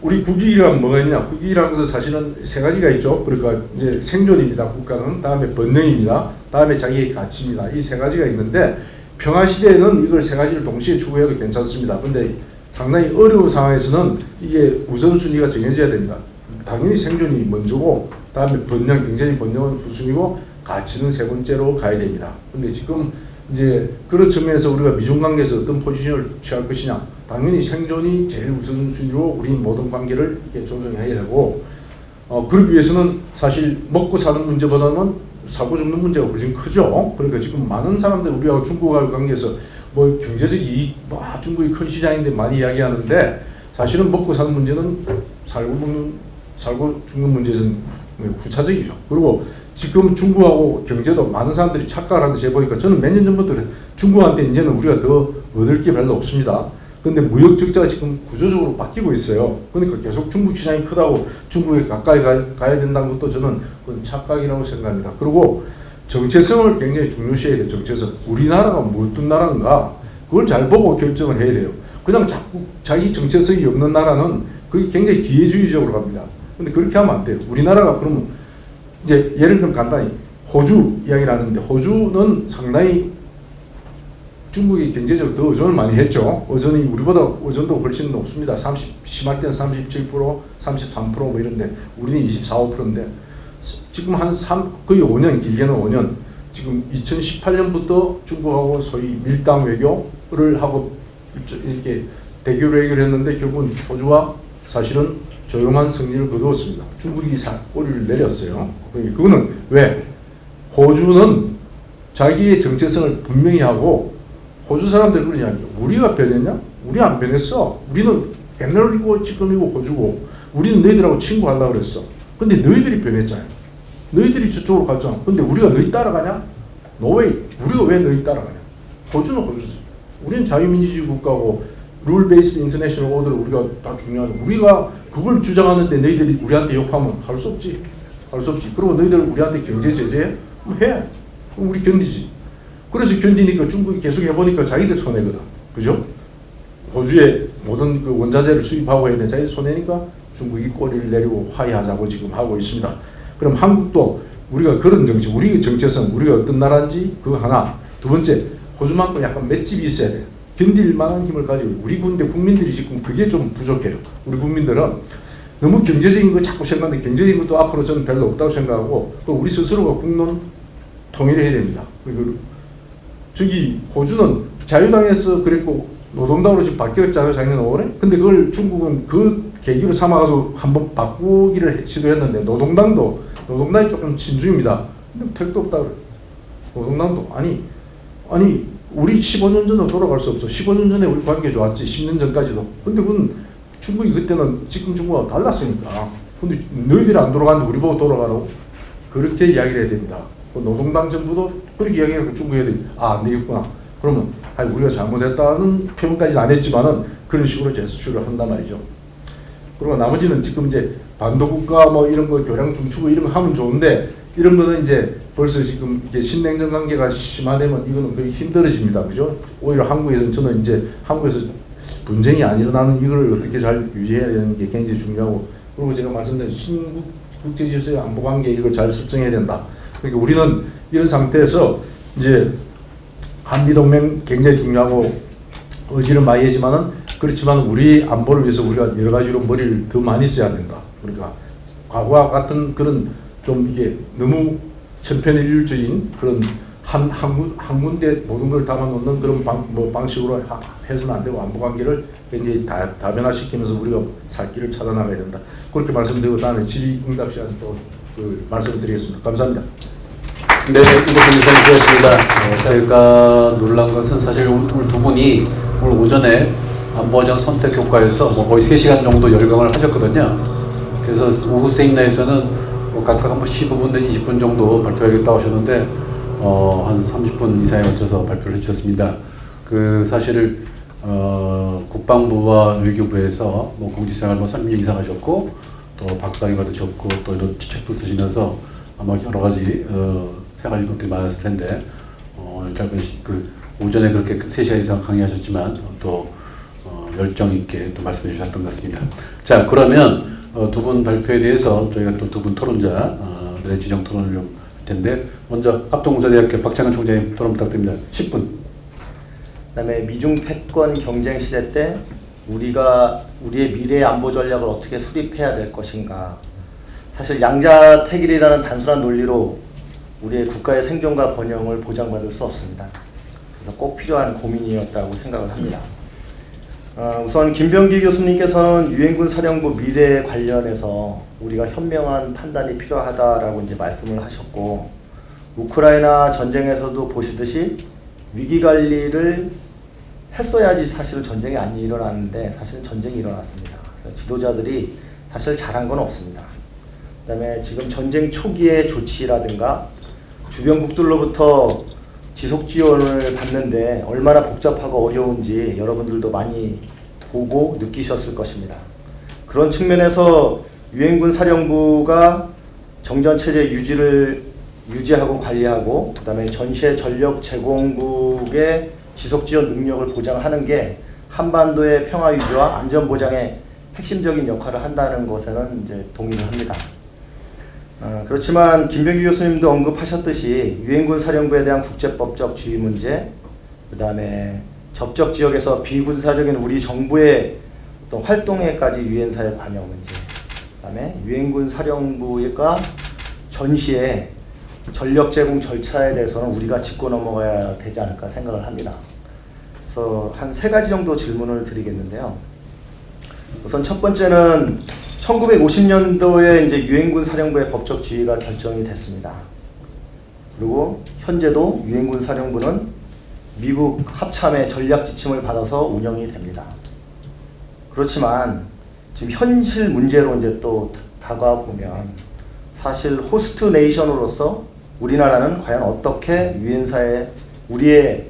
우리 국익이란 뭐가 있냐? 국익이라는 것은 사실은 세 가지가 있죠. 그러니까 이제 생존입니다. 국가는 다음에 번영입니다. 다음에 자기의 가치입니다. 이 세 가지가 있는데 평화 시대에는 이걸 세 가지를 동시에 추구해도 괜찮습니다. 근데 상당히 어려운 상황에서는 이게 우선순위가 정해져야 됩니다. 당연히 생존이 먼저고 다음에 번영, 경제적인 번영은 후순위고 가치는 세 번째로 가야 됩니다. 근데 지금 이제 그런 측면에서 우리가 미중 관계에서 어떤 포지션을 취할 것이냐? 당연히 생존이 제일 우선순위로 우리 모든 관계를 이렇게 존중해야 되고, 그러기 위해서는 사실 먹고 사는 문제보다는 사고 죽는 문제가 훨씬 크죠. 그러니까 지금 많은 사람들 우리하고 중국하고 관계에서 뭐 경제적 이익, 중국이 큰 시장인데 많이 이야기하는데 사실은 먹고 사는 문제는 살고 죽는 문제는 후차적이죠. 그리고 지금 중국하고 경제도 많은 사람들이 착각을 하는데 제가 보니까 저는 몇 년 전부터 중국한테 이제는 우리가 더 얻을 게 별로 없습니다. 근데 무역 적자가 지금 구조적으로 바뀌고 있어요. 그러니까 계속 중국 시장이 크다고 중국에 가까이 가야 된다는 것도 저는 그건 착각이라고 생각합니다. 그리고 정체성을 굉장히 중요시해야 돼요. 정체성. 우리나라가 어떤 나라인가 그걸 잘 보고 결정을 해야 돼요. 그냥 자꾸 자기 정체성이 없는 나라는 그게 굉장히 기회주의적으로 갑니다. 근데 그렇게 하면 안 돼요. 우리나라가 그러면 이제 예를 들면 간단히 호주 이야기를 하는데, 호주는 상당히 중국이 경제적으로 더 의존을 많이 했죠. 의존이 우리보다 의존도 훨씬 높습니다. 심할 때는 37%, 33% 뭐 이런데 우리는 24, 5%인데 지금 거의 5년, 길게는 5년, 지금 2018년부터 중국하고 소위 밀당 외교를 하고 이렇게 대결을 해결했는데 결국은 호주가 사실은 조용한 승리를 거두었습니다. 중국이 꼬리를 내렸어요. 그거는 왜? 호주는 자기의 정체성을 분명히 하고, 호주 사람들 그러냐, 우리가 변했냐? 우리 안 변했어. 우리는 옛날이고 지금이고 호주고, 우리는 너희들하고 친구하려고 그랬어. 근데 너희들이 변했잖아요. 너희들이 저쪽으로 갔잖아. 근데 우리가 너희 따라가냐? 노웨이. 우리가 왜 너희 따라가냐? 호주는 호주지. 우리는 자유민주주의 국가고 룰 베이스드 인터내셔널 오더를 우리가 다 중요하죠. 우리가 그걸 주장하는데 너희들이 우리한테 욕하면 할 수 없지. 할 수 없지. 그리고 너희들 우리한테 경제 제재 해. 그럼 우리 견디지. 그래서 견디니까 중국이 계속 해보니까 자기들 손해거든. 그죠? 호주에 모든 그 원자재를 수입하고 해야 돼. 자기들 손해니까 중국이 꼬리를 내리고 화해하자고 지금 하고 있습니다. 그럼 한국도 우리가 그런 정치, 우리의 정체성, 우리가 어떤 나라인지 그거 하나. 두 번째, 호주만큼 약간 맷집이 있어야 돼요. 견딜 만한 힘을 가지고. 우리 군대 국민들이 지금 그게 좀 부족해요. 우리 국민들은 너무 경제적인 거 자꾸 생각하는데 경제적인 것도 앞으로 저는 별로 없다고 생각하고, 또 우리 스스로가 국론 통일을 해야 됩니다. 저기 호주는 자유당에서 그랬고 노동당으로 지금 바뀌었잖아요, 작년 5월에. 근데 그걸 중국은 그 계기로 삼아가지고 한번 바꾸기를 시도했는데, 노동당이 조금 친중입니다. 근데 택도 없다 그래. 노동당도 아니 우리 15년 전으로 돌아갈 수 없어. 15년 전에 우리 관계 좋았지. 10년 전까지도. 근데 그건 중국이 그때는 지금 중국하고 달랐으니까. 근데 너희들이 안 돌아가는데 우리 보고 돌아가라고? 그렇게 이야기를 해야 됩니다. 노동당 정부도 그렇게 이야기하고 중국 애들이 안 되겠구나. 그러면 우리가 잘못했다는 표현까지는 안 했지만은 그런 식으로 제스처를 한단 말이죠. 그리고 나머지는 지금 이제 반도국가 뭐 이런 거 교량 춤추고 이런 거 하면 좋은데, 이런 거는 이제 벌써 지금 이게 신냉전 관계가 심화되면 이거는 거의 힘들어집니다. 그죠? 오히려 한국에서는 저는 이제 한국에서 분쟁이 안 일어나는 이걸 어떻게 잘 유지해야 되는 게 굉장히 중요하고, 그리고 제가 말씀드린 신국 국제질서의 안보 관계 이걸 잘 설정해야 된다. 그러니까 우리는 이런 상태에서 이제 한미동맹 굉장히 중요하고 의지를 많이 하지만은, 그렇지만 우리 안보를 위해서 우리가 여러 가지로 머리를 더 많이 써야 된다. 그러니까 과거와 같은 그런 좀 이게 너무 천편일률적인 그런 한 군데 모든 걸 담아놓는 그런 방식으로 해서는 안 되고, 안보 관계를 굉장히 다변화시키면서 우리가 살 길을 찾아나가야 된다. 그렇게 말씀드리고 다음에 질의응답 시간 또 그 말씀을 드리겠습니다. 감사합니다. 네, 이것은 이상이었습니다. 저희가 놀란 것은 사실 오늘 두 분이 오늘 오전에 안보원장 선택 효과에서 거의 3시간 정도 열강을 하셨거든요. 그래서 오후 세미나에서는 각각 한 15분 내지 20분 정도 발표하겠다고 하셨는데 한 30분 이상에 걸쳐서 발표를 해주셨습니다. 그 사실 국방부와 외교부에서 공직생활 30년 이상 하셨고, 또 박사학위 받으셨고, 또 이런 책도 쓰시면서 아마 여러 가지 생활 것들이 많았을 텐데, 짧은 오전에 그렇게 3시간 이상 강의하셨지만 또 열정 있게 또 말씀해 주셨던 것 같습니다. 자, 그러면 두 분 발표에 대해서 저희가 또 두 분 토론자들의 지정 토론을 좀 할 텐데, 먼저 합동공사대학교 박창근 총장님 토론 부탁드립니다. 10분. 그다음에 미중 패권 경쟁 시대 때 우리의 미래 안보 전략을 어떻게 수립해야 될 것인가. 사실 양자택일이라는 단순한 논리로 우리의 국가의 생존과 번영을 보장받을 수 없습니다. 그래서 꼭 필요한 고민이었다고 생각을 합니다. 우선 김병기 교수님께서는 유엔군 사령부 미래에 관련해서 우리가 현명한 판단이 필요하다라고 이제 말씀을 하셨고, 우크라이나 전쟁에서도 보시듯이 위기 관리를 했어야지 사실은 전쟁이 안 일어났는데 사실은 전쟁이 일어났습니다. 지도자들이 사실 잘한 건 없습니다. 그다음에 지금 전쟁 초기의 조치라든가 주변국들로부터 지속 지원을 받는데 얼마나 복잡하고 어려운지 여러분들도 많이 보고 느끼셨을 것입니다. 그런 측면에서 유엔군 사령부가 정전체제 유지하고 관리하고, 그 다음에 전시의 전력 제공국의 지속 지원 능력을 보장하는 게 한반도의 평화 유지와 안전 보장에 핵심적인 역할을 한다는 것에는 이제 동의를 합니다. 그렇지만 김병기 교수님도 언급하셨듯이 유엔군 사령부에 대한 국제법적 지위 문제, 그 다음에 접적 지역에서 비군사적인 우리 정부의 어떤 활동에까지 유엔사의 관여 문제, 그 다음에 유엔군 사령부가 전시에 전력 제공 절차에 대해서는 우리가 짚고 넘어가야 되지 않을까 생각을 합니다. 그래서 한 3가지 정도 질문을 드리겠는데요. 우선 첫 번째는 1950년도에 이제 유엔군 사령부의 법적 지위가 결정이 됐습니다. 그리고 현재도 유엔군 사령부는 미국 합참의 전략 지침을 받아서 운영이 됩니다. 그렇지만 지금 현실 문제로 이제 또 다가와 보면 사실 호스트 네이션으로서 우리나라는 과연 어떻게 유엔사에 우리의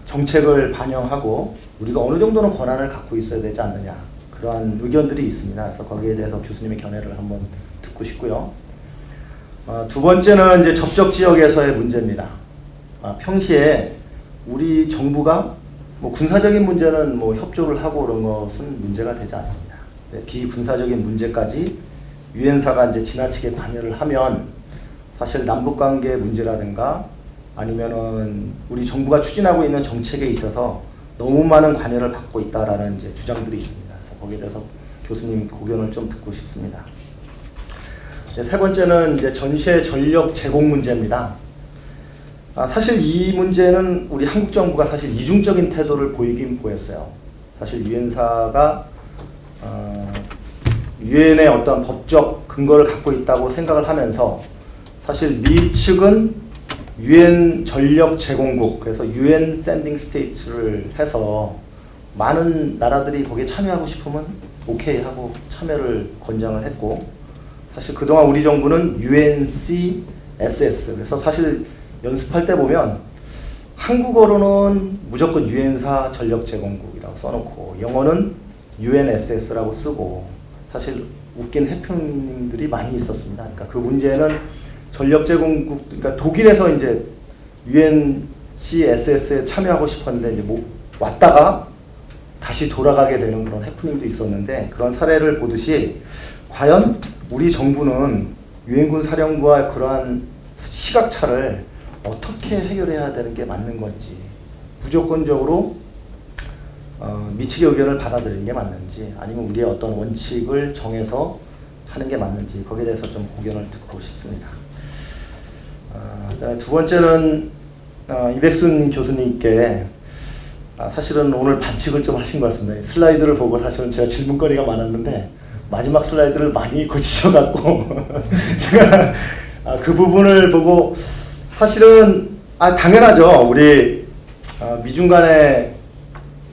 정책을 반영하고 우리가 어느 정도는 권한을 갖고 있어야 되지 않느냐, 그러한 의견들이 있습니다. 그래서 거기에 대해서 교수님의 견해를 한번 듣고 싶고요. 두 번째는 이제 접적 지역에서의 문제입니다. 평시에 우리 정부가 뭐 군사적인 문제는 뭐 협조를 하고 그런 것은 문제가 되지 않습니다. 비군사적인 문제까지 유엔사가 이제 지나치게 관여를 하면 사실 남북관계 문제라든가 아니면은 우리 정부가 추진하고 있는 정책에 있어서 너무 많은 관여를 받고 있다라는 이제 주장들이 있습니다. 그래서 거기에 대해서 교수님 고견을 좀 듣고 싶습니다. 세 번째는 이제 전시의 전력 제공 문제입니다. 사실 이 문제는 우리 한국 정부가 사실 이중적인 태도를 보이긴 보였어요. 사실 유엔사가 유엔의 어떤 법적 근거를 갖고 있다고 생각을 하면서 사실 미 측은 유엔 전력 제공국, 그래서 유엔 샌딩 스테이트를 해서 많은 나라들이 거기에 참여하고 싶으면 오케이 하고 참여를 권장을 했고, 사실 그동안 우리 정부는 UNCSS, 그래서 사실 연습할 때 보면 한국어로는 무조건 유엔사 전력 제공국이라고 써놓고 영어는 UNSS라고 쓰고, 사실 웃긴 해프닝들이 많이 있었습니다. 그러니까 그 문제는 전력 제공국, 그러니까 독일에서 이제 UNCSS에 참여하고 싶었는데 이제 뭐 왔다가 다시 돌아가게 되는 그런 해프닝도 있었는데, 그런 사례를 보듯이 과연 우리 정부는 유엔군 사령부와 그러한 시각차를 어떻게 해결해야 되는 게 맞는 건지, 무조건적으로 미측의 의견을 받아들이는 게 맞는지, 아니면 우리의 어떤 원칙을 정해서 하는 게 맞는지, 거기에 대해서 좀 고견을 듣고 싶습니다. 두 번째는 이백순 교수님께 사실은 오늘 반칙을 좀 하신 것 같습니다. 슬라이드를 보고 사실은 제가 질문거리가 많았는데 마지막 슬라이드를 많이 고치셔갖고 제가 그 부분을 보고 사실은 당연하죠. 우리 미중 간의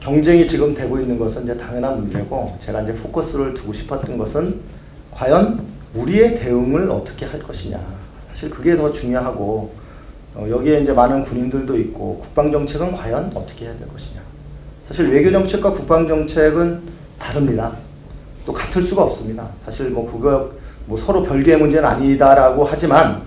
경쟁이 지금 되고 있는 것은 이제 당연한 문제고, 제가 이제 포커스를 두고 싶었던 것은 과연 우리의 대응을 어떻게 할 것이냐. 사실 그게 더 중요하고, 여기에 이제 많은 군인들도 있고, 국방정책은 과연 어떻게 해야 될 것이냐. 사실 외교정책과 국방정책은 다릅니다. 또 같을 수가 없습니다. 사실 그거 서로 별개의 문제는 아니다라고 하지만,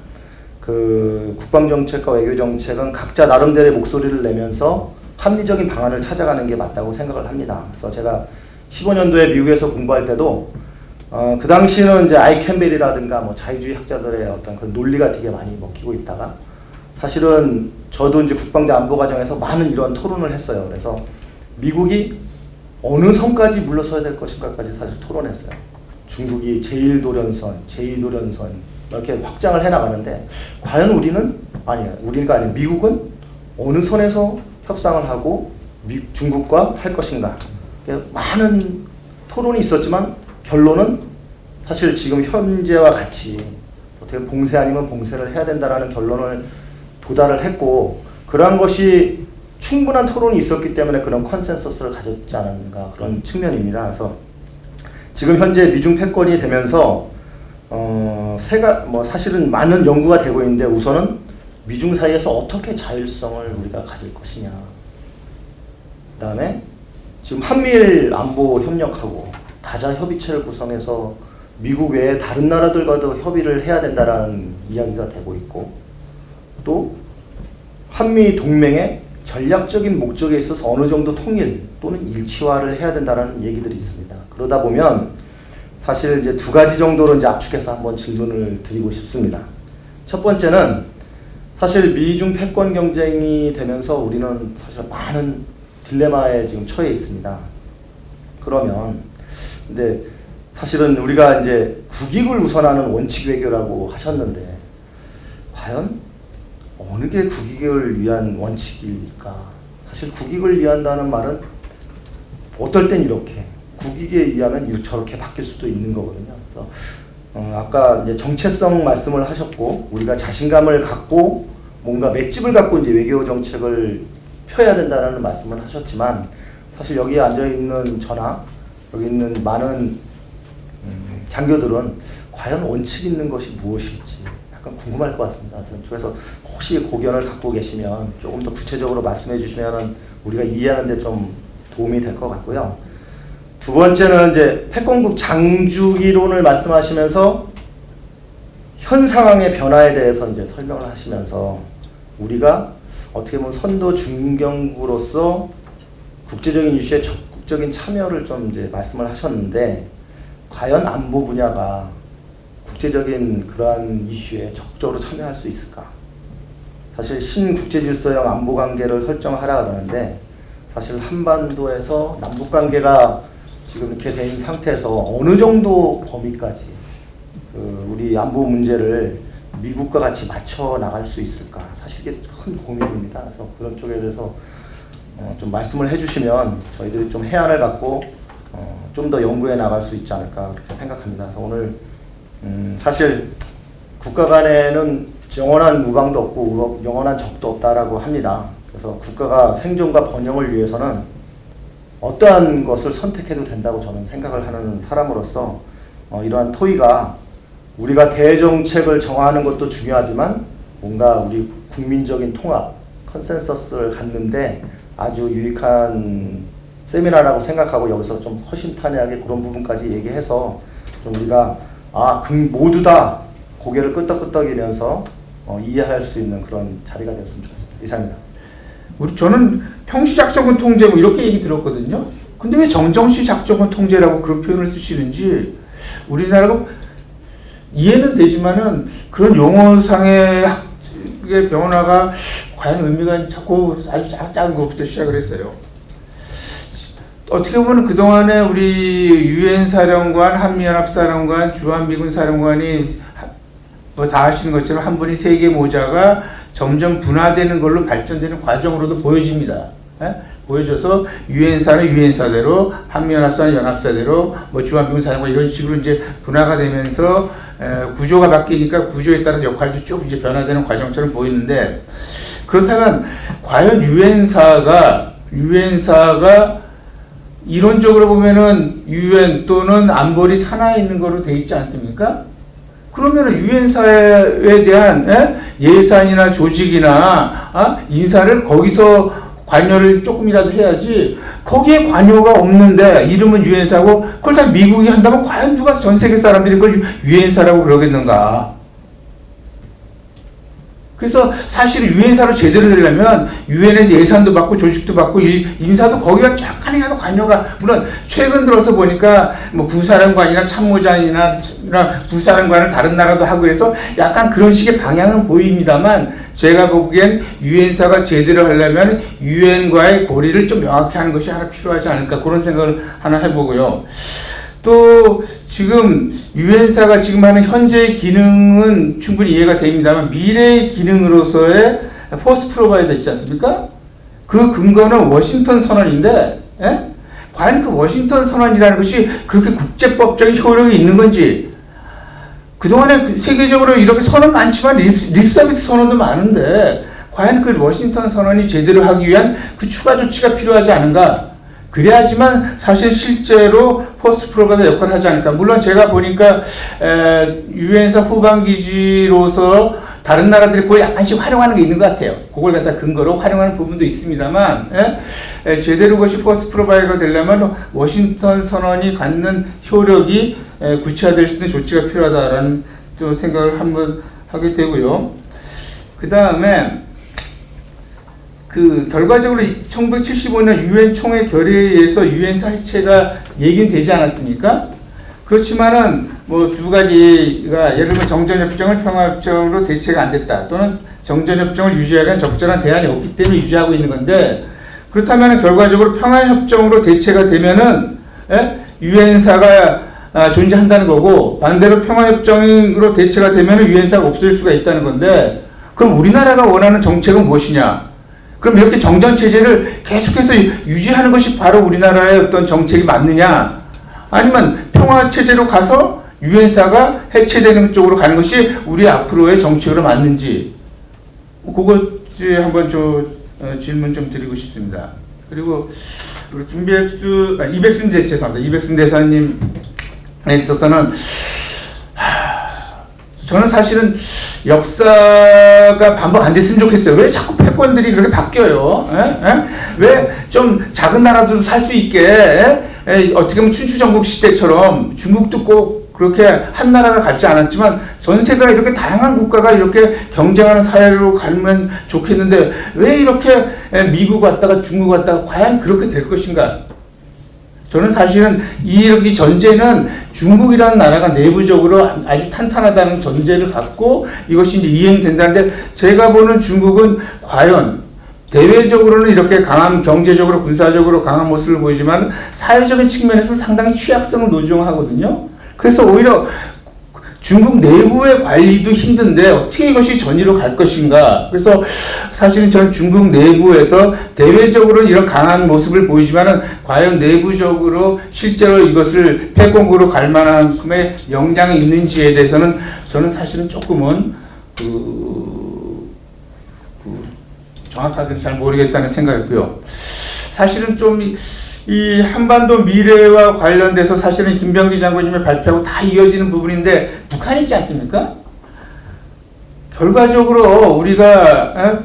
그 국방정책과 외교정책은 각자 나름대로의 목소리를 내면서 합리적인 방안을 찾아가는 게 맞다고 생각을 합니다. 그래서 제가 15년도에 미국에서 공부할 때도 그 당시는 이제 아이 캠벨이라든가 뭐 자유주의 학자들의 어떤 그 논리가 되게 많이 먹히고 있다가, 사실은 저도 이제 국방대 안보과정에서 많은 이런 토론을 했어요. 그래서 미국이 어느 선까지 물러서야 될 것인가까지 사실 토론했어요. 중국이 제1도련선, 제2도련선 이렇게 확장을 해나가는데, 과연 우리가 아닌 미국은 어느 선에서 협상을 하고 중국과 할 것인가. 많은 토론이 있었지만 결론은 사실 지금 현재와 같이 어떻게 봉쇄 아니면 봉쇄를 해야 된다라는 결론을 도달을 했고, 그러한 것이 충분한 토론이 있었기 때문에 그런 컨센서스를 가졌지 않은가, 그런 측면입니다. 그래서 지금 현재 미중 패권이 되면서 사실은 많은 연구가 되고 있는데, 우선은 미중 사이에서 어떻게 자율성을 우리가 가질 것이냐. 그 다음에 지금 한미일 안보 협력하고 다자 협의체를 구성해서 미국 외에 다른 나라들과도 협의를 해야 된다라는 이야기가 되고 있고, 또 한미 동맹의 전략적인 목적에 있어서 어느 정도 통일 또는 일치화를 해야 된다는 얘기들이 있습니다. 그러다 보면 사실 이제 두 가지 정도로 이제 압축해서 한번 질문을 드리고 싶습니다. 첫 번째는 사실 미중 패권 경쟁이 되면서 우리는 사실 많은 딜레마에 지금 처해 있습니다. 그러면 근데 사실은 우리가 이제 국익을 우선하는 원칙 외교라고 하셨는데 과연 어느 게 국익을 위한 원칙일까? 사실 국익을 위한다는 말은 어떨 땐 이렇게 국익에 의하면 저렇게 바뀔 수도 있는 거거든요. 그래서 아까 이제 정체성 말씀을 하셨고 우리가 자신감을 갖고 뭔가 맷집을 갖고 이제 외교 정책을 펴야 된다는 말씀을 하셨지만 사실 여기에 앉아 있는 저나 여기 있는 많은 장교들은 과연 원칙 있는 것이 무엇일지 약간 궁금할 것 같습니다. 그래서 혹시 고견을 갖고 계시면 조금 더 구체적으로 말씀해 주시면 우리가 이해하는 데 좀 도움이 될 것 같고요. 두 번째는 이제 패권국 장주기론을 말씀하시면서 현 상황의 변화에 대해서 이제 설명을 하시면서 우리가 어떻게 보면 선도 중견국으로서 국제적인 이슈에 적극적인 참여를 좀 이제 말씀을 하셨는데 과연 안보 분야가 국제적인 그러한 이슈에 적극적으로 참여할 수 있을까? 사실 신국제질서형 안보관계를 설정하라 그러는데 사실 한반도에서 남북관계가 지금 이렇게 된 상태에서 어느 정도 범위까지 우리 안보 문제를 미국과 같이 맞춰 나갈 수 있을까? 사실 이게 큰 고민입니다. 그래서 그런 쪽에 대해서 좀 말씀을 해주시면 저희들이 좀 해안을 갖고 좀 더 연구해 나갈 수 있지 않을까 그렇게 생각합니다. 그래서 오늘 사실 국가 간에는 영원한 우방도 없고 영원한 적도 없다라고 합니다. 그래서 국가가 생존과 번영을 위해서는 어떠한 것을 선택해도 된다고 저는 생각을 하는 사람으로서 이러한 토의가 우리가 대정책을 정하는 것도 중요하지만 뭔가 우리 국민적인 통합, 컨센서스를 갖는데 아주 유익한 세미나라고 생각하고 여기서 좀 허심탄회하게 그런 부분까지 얘기해서 좀 우리가 모두 다 고개를 끄덕끄덕이면서 이해할 수 있는 그런 자리가 되었으면 좋겠습니다. 이상입니다. 저는 평시작전군 통제 뭐 이렇게 얘기 들었거든요. 근데 왜 정정시 작전군 통제라고 그런 표현을 쓰시는지 우리나라가 이해는 되지만은 그런 용어상의 변화가 과연 의미가 자꾸 아주 작은 것부터 시작을 했어요. 어떻게 보면 그동안에 우리 유엔 사령관, 한미연합사령관, 주한미군 사령관이 뭐 다 아시는 것처럼 한 분이 세 개 모자가 점점 분화되는 걸로 발전되는 과정으로도 보여집니다. 보여줘서 유엔사는 유엔사대로, 한미연합사는 연합사대로, 뭐 주한미군 사령관 이런 식으로 이제 분화가 되면서 구조가 바뀌니까 구조에 따라서 역할도 쭉 이제 변화되는 과정처럼 보이는데 그렇다면 과연 유엔사가 이론적으로 보면은 유엔 또는 안보리 산하에 있는 거로 돼 있지 않습니까? 그러면은 유엔사에 대한 예산이나 조직이나 인사를 거기서 관여를 조금이라도 해야지 거기에 관여가 없는데 이름은 유엔사고 그걸 다 미국이 한다면 과연 누가 전 세계 사람들이 그걸 유엔사라고 그러겠는가? 그래서 사실 유엔사로 제대로 되려면 유엔에서 예산도 받고 조직도 받고 인사도 거기가 약간이라도 관여가 물론 최근 들어서 보니까 뭐 부사령관이나 참모장이나 부사령관을 다른 나라도 하고 해서 약간 그런 식의 방향은 보입니다만 제가 보기엔 유엔사가 제대로 하려면 유엔과의 고리를 좀 명확히 하는 것이 하나 필요하지 않을까 그런 생각을 하나 해보고요. 또 지금 유엔사가 지금 하는 현재의 기능은 충분히 이해가 됩니다만 미래의 기능으로서의 포스 프로바이더 있지 않습니까? 그 근거는 워싱턴 선언인데 과연 그 워싱턴 선언이라는 것이 그렇게 국제법적인 효력이 있는 건지 그동안에 세계적으로 이렇게 선언 많지만 립서비스 선언도 많은데 과연 그 워싱턴 선언이 제대로 하기 위한 그 추가 조치가 필요하지 않은가? 그래야지만 사실 실제로 포스트 프로바이더 역할을 하지 않을까. 물론 제가 보니까 유엔사 후방기지로서 다른 나라들이 그걸 약간씩 활용하는 게 있는 것 같아요. 그걸 갖다 근거로 활용하는 부분도 있습니다만 제대로 그것이 포스트 프로바이더가 되려면 워싱턴 선언이 갖는 효력이 구체화될 수 있는 조치가 필요하다라는 좀 생각을 한번 하게 되고요. 그 다음에 그 결과적으로 1975년 유엔 총회 결의에 의해서 유엔사 해체가 얘기는 되지 않았습니까? 그렇지만은 뭐 두 가지가 예를 들면 정전협정을 평화협정으로 대체가 안 됐다 또는 정전협정을 유지하려는 적절한 대안이 없기 때문에 유지하고 있는 건데 그렇다면 결과적으로 평화협정으로 대체가 되면은 유엔사가 존재한다는 거고 반대로 평화협정으로 대체가 되면은 유엔사가 없어질 수가 있다는 건데 그럼 우리나라가 원하는 정책은 무엇이냐? 그럼 이렇게 정전체제를 계속해서 유지하는 것이 바로 우리나라의 어떤 정책이 맞느냐? 아니면 평화체제로 가서 유엔사가 해체되는 쪽으로 가는 것이 우리 앞으로의 정책으로 맞는지 그것 한번 질문 좀 드리고 싶습니다. 그리고 우리 이백순 대사님에 있어서는 저는 사실은 역사가 반복 안 됐으면 좋겠어요. 왜 자꾸 패권들이 그렇게 바뀌어요? 왜 좀 작은 나라도 살 수 있게 어떻게 보면 춘추전국 시대처럼 중국도 꼭 그렇게 한 나라가 같지 않았지만 전 세계가 이렇게 다양한 국가가 이렇게 경쟁하는 사회로 가면 좋겠는데 왜 이렇게 미국 왔다가 중국 왔다가 과연 그렇게 될 것인가? 저는 사실은 이 전제는 중국이라는 나라가 내부적으로 아주 탄탄하다는 전제를 갖고 이것이 이제 이행된다는데 제가 보는 중국은 과연 대외적으로는 이렇게 강한 경제적으로 군사적으로 강한 모습을 보이지만 사회적인 측면에서는 상당히 취약성을 노정하거든요. 그래서 오히려 중국 내부의 관리도 힘든데 어떻게 이것이 전이로 갈 것인가. 그래서 사실은 저는 중국 내부에서 대외적으로 이런 강한 모습을 보이지만은 과연 내부적으로 실제로 이것을 패권국으로 갈 만큼의 역량이 있는지에 대해서는 저는 사실은 조금은 정확하게 잘 모르겠다는 생각이고요. 사실은 좀 이 한반도 미래와 관련돼서 사실은 김병기 장관님의 발표하고 다 이어지는 부분인데 북한이 있지 않습니까? 결과적으로 우리가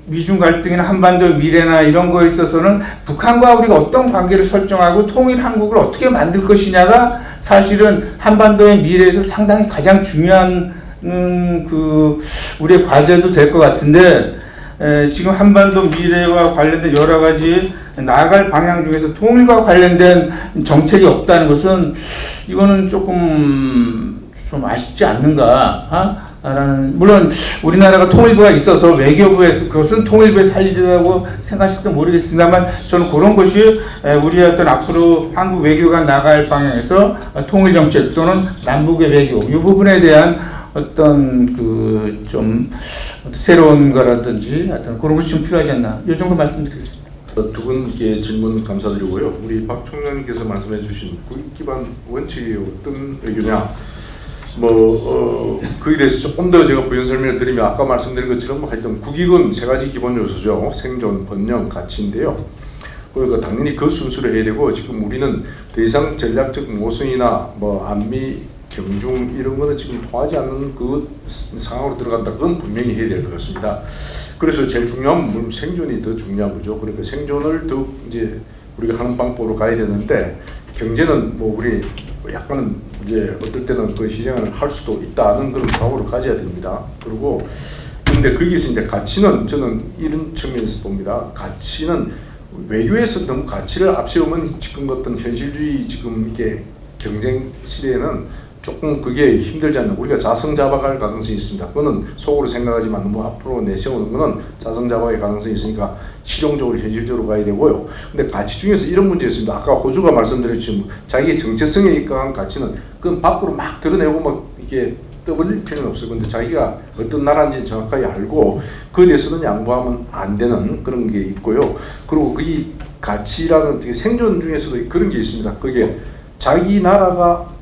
미중 갈등이나 한반도 미래나 이런 거에 있어서는 북한과 우리가 어떤 관계를 설정하고 통일 한국을 어떻게 만들 것이냐가 사실은 한반도의 미래에서 상당히 가장 중요한 우리의 과제도 될 것 같은데 지금 한반도 미래와 관련된 여러 가지 나아갈 방향 중에서 통일과 관련된 정책이 없다는 것은 이거는 조금 좀 아쉽지 않는가? 라는 물론 우리나라가 통일부가 있어서 외교부에서 그것은 통일부에 살리려고 생각하실지 모르겠습니다만 저는 그런 것이 우리의 어떤 앞으로 한국 외교가 나갈 방향에서 통일 정책 또는 남북의 외교 이 부분에 대한 어떤 좀 새로운 거라든지 어떤 그런 것이 좀 필요하지 않나 이 정도 말씀드리겠습니다. 두 분께 질문 감사드리고요. 우리 박 총장님께서 말씀해 주신 국익 기반 원칙이 어떤 외교냐 그에 대해서 조금 더 제가 부연 설명을 드리면 아까 말씀드린 것처럼 하여튼 국익은 세 가지 기본 요소죠. 생존, 번영, 가치인데요. 그러니까 당연히 그 순수를 해야 되고 지금 우리는 더 이상 전략적 모순이나 안미 경중 이런 거는 지금 통하지 않는 그 상황으로 들어간다. 그건 분명히 해야 될 것 같습니다. 그래서 제일 중요한 건 생존이 더 중요한 거죠. 그러니까 생존을 더 이제 우리가 하는 방법으로 가야 되는데 경제는 우리 약간은 이제 어떨 때는 그 시장을 할 수도 있다는 그런 각오를 가져야 됩니다. 그리고 근데 거기서 이제 가치는 저는 이런 측면에서 봅니다. 가치는 외교에서 너무 가치를 앞세우면 지금 어떤 현실주의 지금 이게 경쟁 시대에는 조금 그게 힘들지 않나. 우리가 자성자박할 가능성이 있습니다. 그거는 속으로 생각하지만 앞으로 내세우는 거는 자성자박의 가능성이 있으니까 실용적으로 현실적으로 가야 되고요. 근데 가치 중에서 이런 문제 있습니다. 아까 호주가 말씀드렸지만 자기의 정체성에 입각한 가치는 그건 밖으로 막 드러내고 이게 떠벌릴 필요는 없어요. 근데 자기가 어떤 나라인지 정확하게 알고 그에 대해서는 양보하면 안 되는 그런 게 있고요. 그리고 이 가치라는 생존 중에서도 그런 게 있습니다. 그게 자기 나라가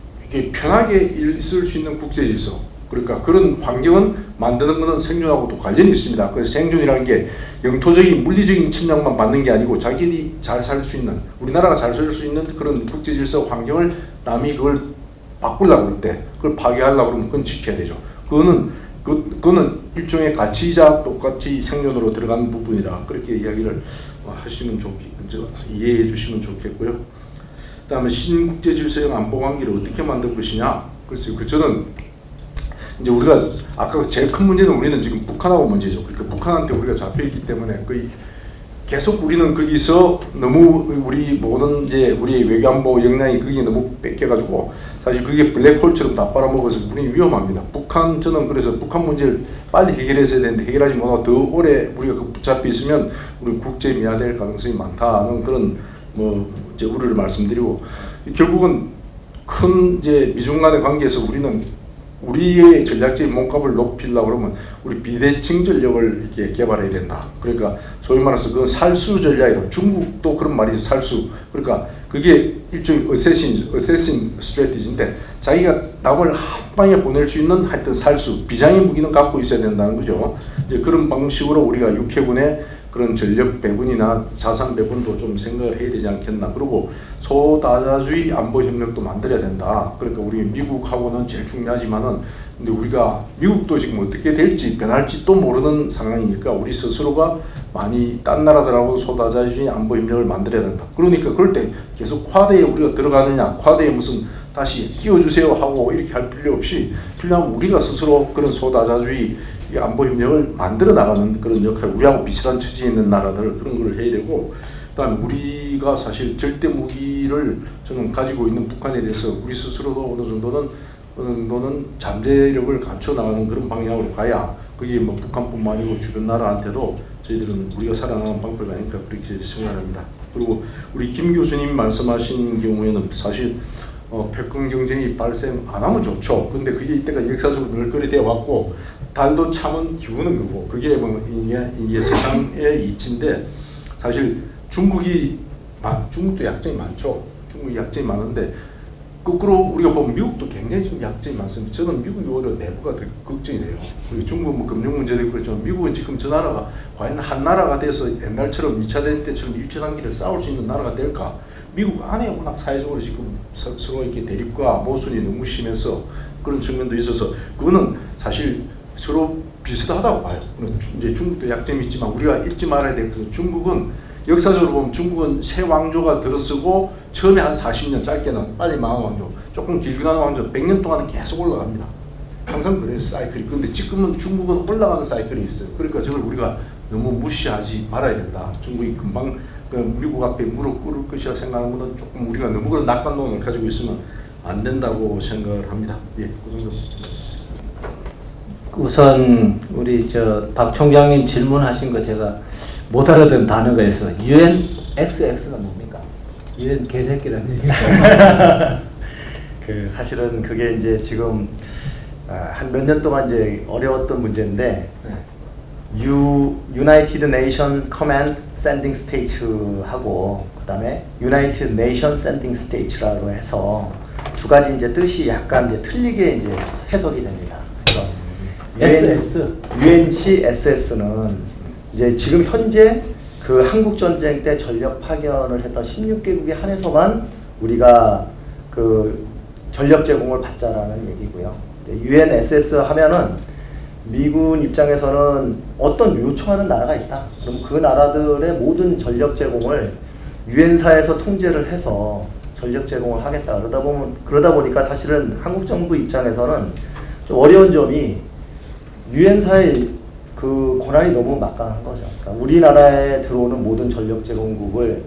편하게 있을 수 있는 국제 질서, 그러니까 그런 환경은 만드는 것은 생존하고도 관련이 있습니다. 그래서 생존이라는 게 영토적인 물리적인 침략만 받는 게 아니고 자기들이 잘 살 수 있는, 우리나라가 잘 살 수 있는 그런 국제 질서 환경을 남이 그걸 바꾸려고 그럴 때, 그걸 파괴하려고 그러면 그건 지켜야 되죠. 그거는 일종의 가치이자 똑같이 생존으로 들어가는 부분이라 그렇게 이야기를 하시면 이해해 주시면 좋겠고요. 그다음에 신국제 질서형 안보 관계를 어떻게 만들 것이냐. 글쎄요, 저는 이제 우리가 아까 제일 큰 문제는 우리는 지금 북한하고 문제죠. 그러니까 북한한테 우리가 잡혀 있기 때문에 거의 계속 우리는 거기서 너무 우리 모든 이제 우리 외교안보 역량이 거기에 너무 뺏겨가지고 사실 그게 블랙홀처럼 다 빨아먹어서 우리 위험합니다. 저는 그래서 북한 문제를 빨리 해결했어야 되는데 해결하지 못하고 더 오래 우리가 그 붙잡혀 있으면 우리 국제에 미화될 가능성이 많다는 그런 이제 우려를 말씀드리고 결국은 큰 이제 미중 간의 관계에서 우리는 우리의 전략적인 몸값을 높이려고 그러면 우리 비대칭 전력을 이렇게 개발해야 된다. 그러니까 소위 말해서 그건 살수 전략이라고 중국도 그런 말이죠. 살수. 그러니까 그게 일종의 어세싱 스트래티지인데 자기가 남을 한 방에 보낼 수 있는 하여튼 살수 비장의 무기는 갖고 있어야 된다는 거죠. 이제 그런 방식으로 우리가 육해군의 그런 전력 배분이나 자산 배분도 좀 생각을 해야 되지 않겠나. 그리고 소다자주의 안보 협력도 만들어야 된다. 그러니까 우리 미국하고는 제일 중요하지만은 근데 우리가 미국도 지금 어떻게 될지 변할지 또 모르는 상황이니까 우리 스스로가 많이 딴 나라들하고 소다자주의 안보 협력을 만들어야 된다. 그러니까 그럴 때 계속 쿼드에 우리가 들어가느냐, 쿼드에 무슨 다시 끼워주세요 하고 이렇게 할 필요 없이 필요하면 우리가 스스로 그런 소다자주의 안보 협력을 만들어 나가는 그런 역할, 우리하고 비슷한 처지에 있는 나라들 그런 걸 해야 되고, 그다음에 우리가 사실 절대 무기를 저는 가지고 있는 북한에 대해서 우리 스스로도 어느 정도는 잠재력을 갖춰 나가는 그런 방향으로 가야 그게 뭐 북한뿐만 아니고 주변 나라한테도 저희들은 우리가 살아나가는 방법이 아닐까 그렇게 생각합니다. 그리고 우리 김 교수님 말씀하신 경우에는 사실 패권 경쟁이 발생 안 하면 좋죠. 근데 그게 이때가 역사적으로 늘 그리 되어 왔고 달도 참은 기우는 거고 그게 뭐 이게 세상의 이치인데 사실 중국도 약점이 많죠. 중국이 약점이 많은데 거꾸로 우리가 보면 미국도 굉장히 좀 약점이 많습니다. 저는 미국이 오히려 내부가 더 걱정이 돼요. 그리고 중국 뭐 금융 문제도 있고 그렇지만 미국은 지금 저 나라가 과연 한 나라가 돼서 옛날처럼 2차 대전 때처럼 일체단계를 싸울 수 있는 나라가 될까? 미국 안에 워낙 사회적으로 지금 서로 이렇게 대립과 모순이 너무 심해서 그런 측면도 있어서 그거는 사실 서로 비슷하다고 봐요. 이제 중국도 약점이 있지만 우리가 잊지 말아야 될 것은 중국은 역사적으로 보면 중국은 새 왕조가 들어서고 처음에 한 40년 짧게는 빨리 망한 왕조, 조금 길게 가는 왕조 100년 동안은 계속 올라갑니다. 항상 그래요 사이클이. 근데 지금은 중국은 올라가는 사이클이 있어요. 그러니까 저걸 우리가 너무 무시하지 말아야 된다. 중국이 금방 미국 앞에 무릎 꿇을 것이라 생각하는 것은 조금 우리가 너무 그런 낙관론을 가지고 있으면 안 된다고 생각을 합니다. 예, 그 정도. 우선 우리 박 총장님 질문하신 거 제가 못 알아듣는 단어가 있어. UNXX가 뭡니까? UN 개새끼라는 얘기죠. 사실은 그게 이제 지금 한 몇 년 동안 이제 어려웠던 문제인데 United Nation Command Sending States하고 그다음에 United Nation Sending States라고 해서 두 가지 이제 뜻이 약간 이제 틀리게 이제 해석이 됩니다. UNCSS는 이제 지금 현재 그 한국 전쟁 때 전력 파견을 했던 16개국에 한해서만 우리가 그 전력 제공을 받자라는 얘기고요. UNSS 하면은 미군 입장에서는 어떤 요청하는 나라가 있다. 그럼 그 나라들의 모든 전력 제공을 유엔사에서 통제를 해서 전력 제공을 하겠다. 그러다 보니까 사실은 한국 정부 입장에서는 좀 어려운 점이 유엔사의 그 권한이 너무 막강한 거죠. 그러니까 우리나라에 들어오는 모든 전력 제공국을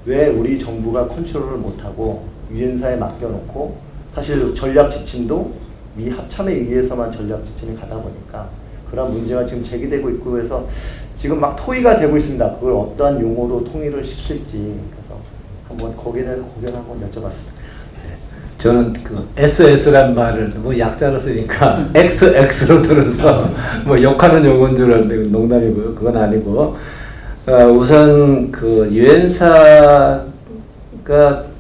왜 우리 정부가 컨트롤을 못하고 유엔사에 맡겨놓고 사실 전략 지침도 미 합참에 의해서만 전략 지침이 가다 보니까 그런 문제가 지금 제기되고 있고 그래서 지금 막 토의가 되고 있습니다. 그걸 어떠한 용어로 통일을 시킬지 그래서 한번 거기에 대해서 고견 한번 여쭤봤습니다. 저는 그 SS란 말을 너무 약자로 쓰니까 XX로 들어서 뭐 욕하는 용어인 줄 알았는데 농담이고요. 그건 아니고 우선 그 유엔사가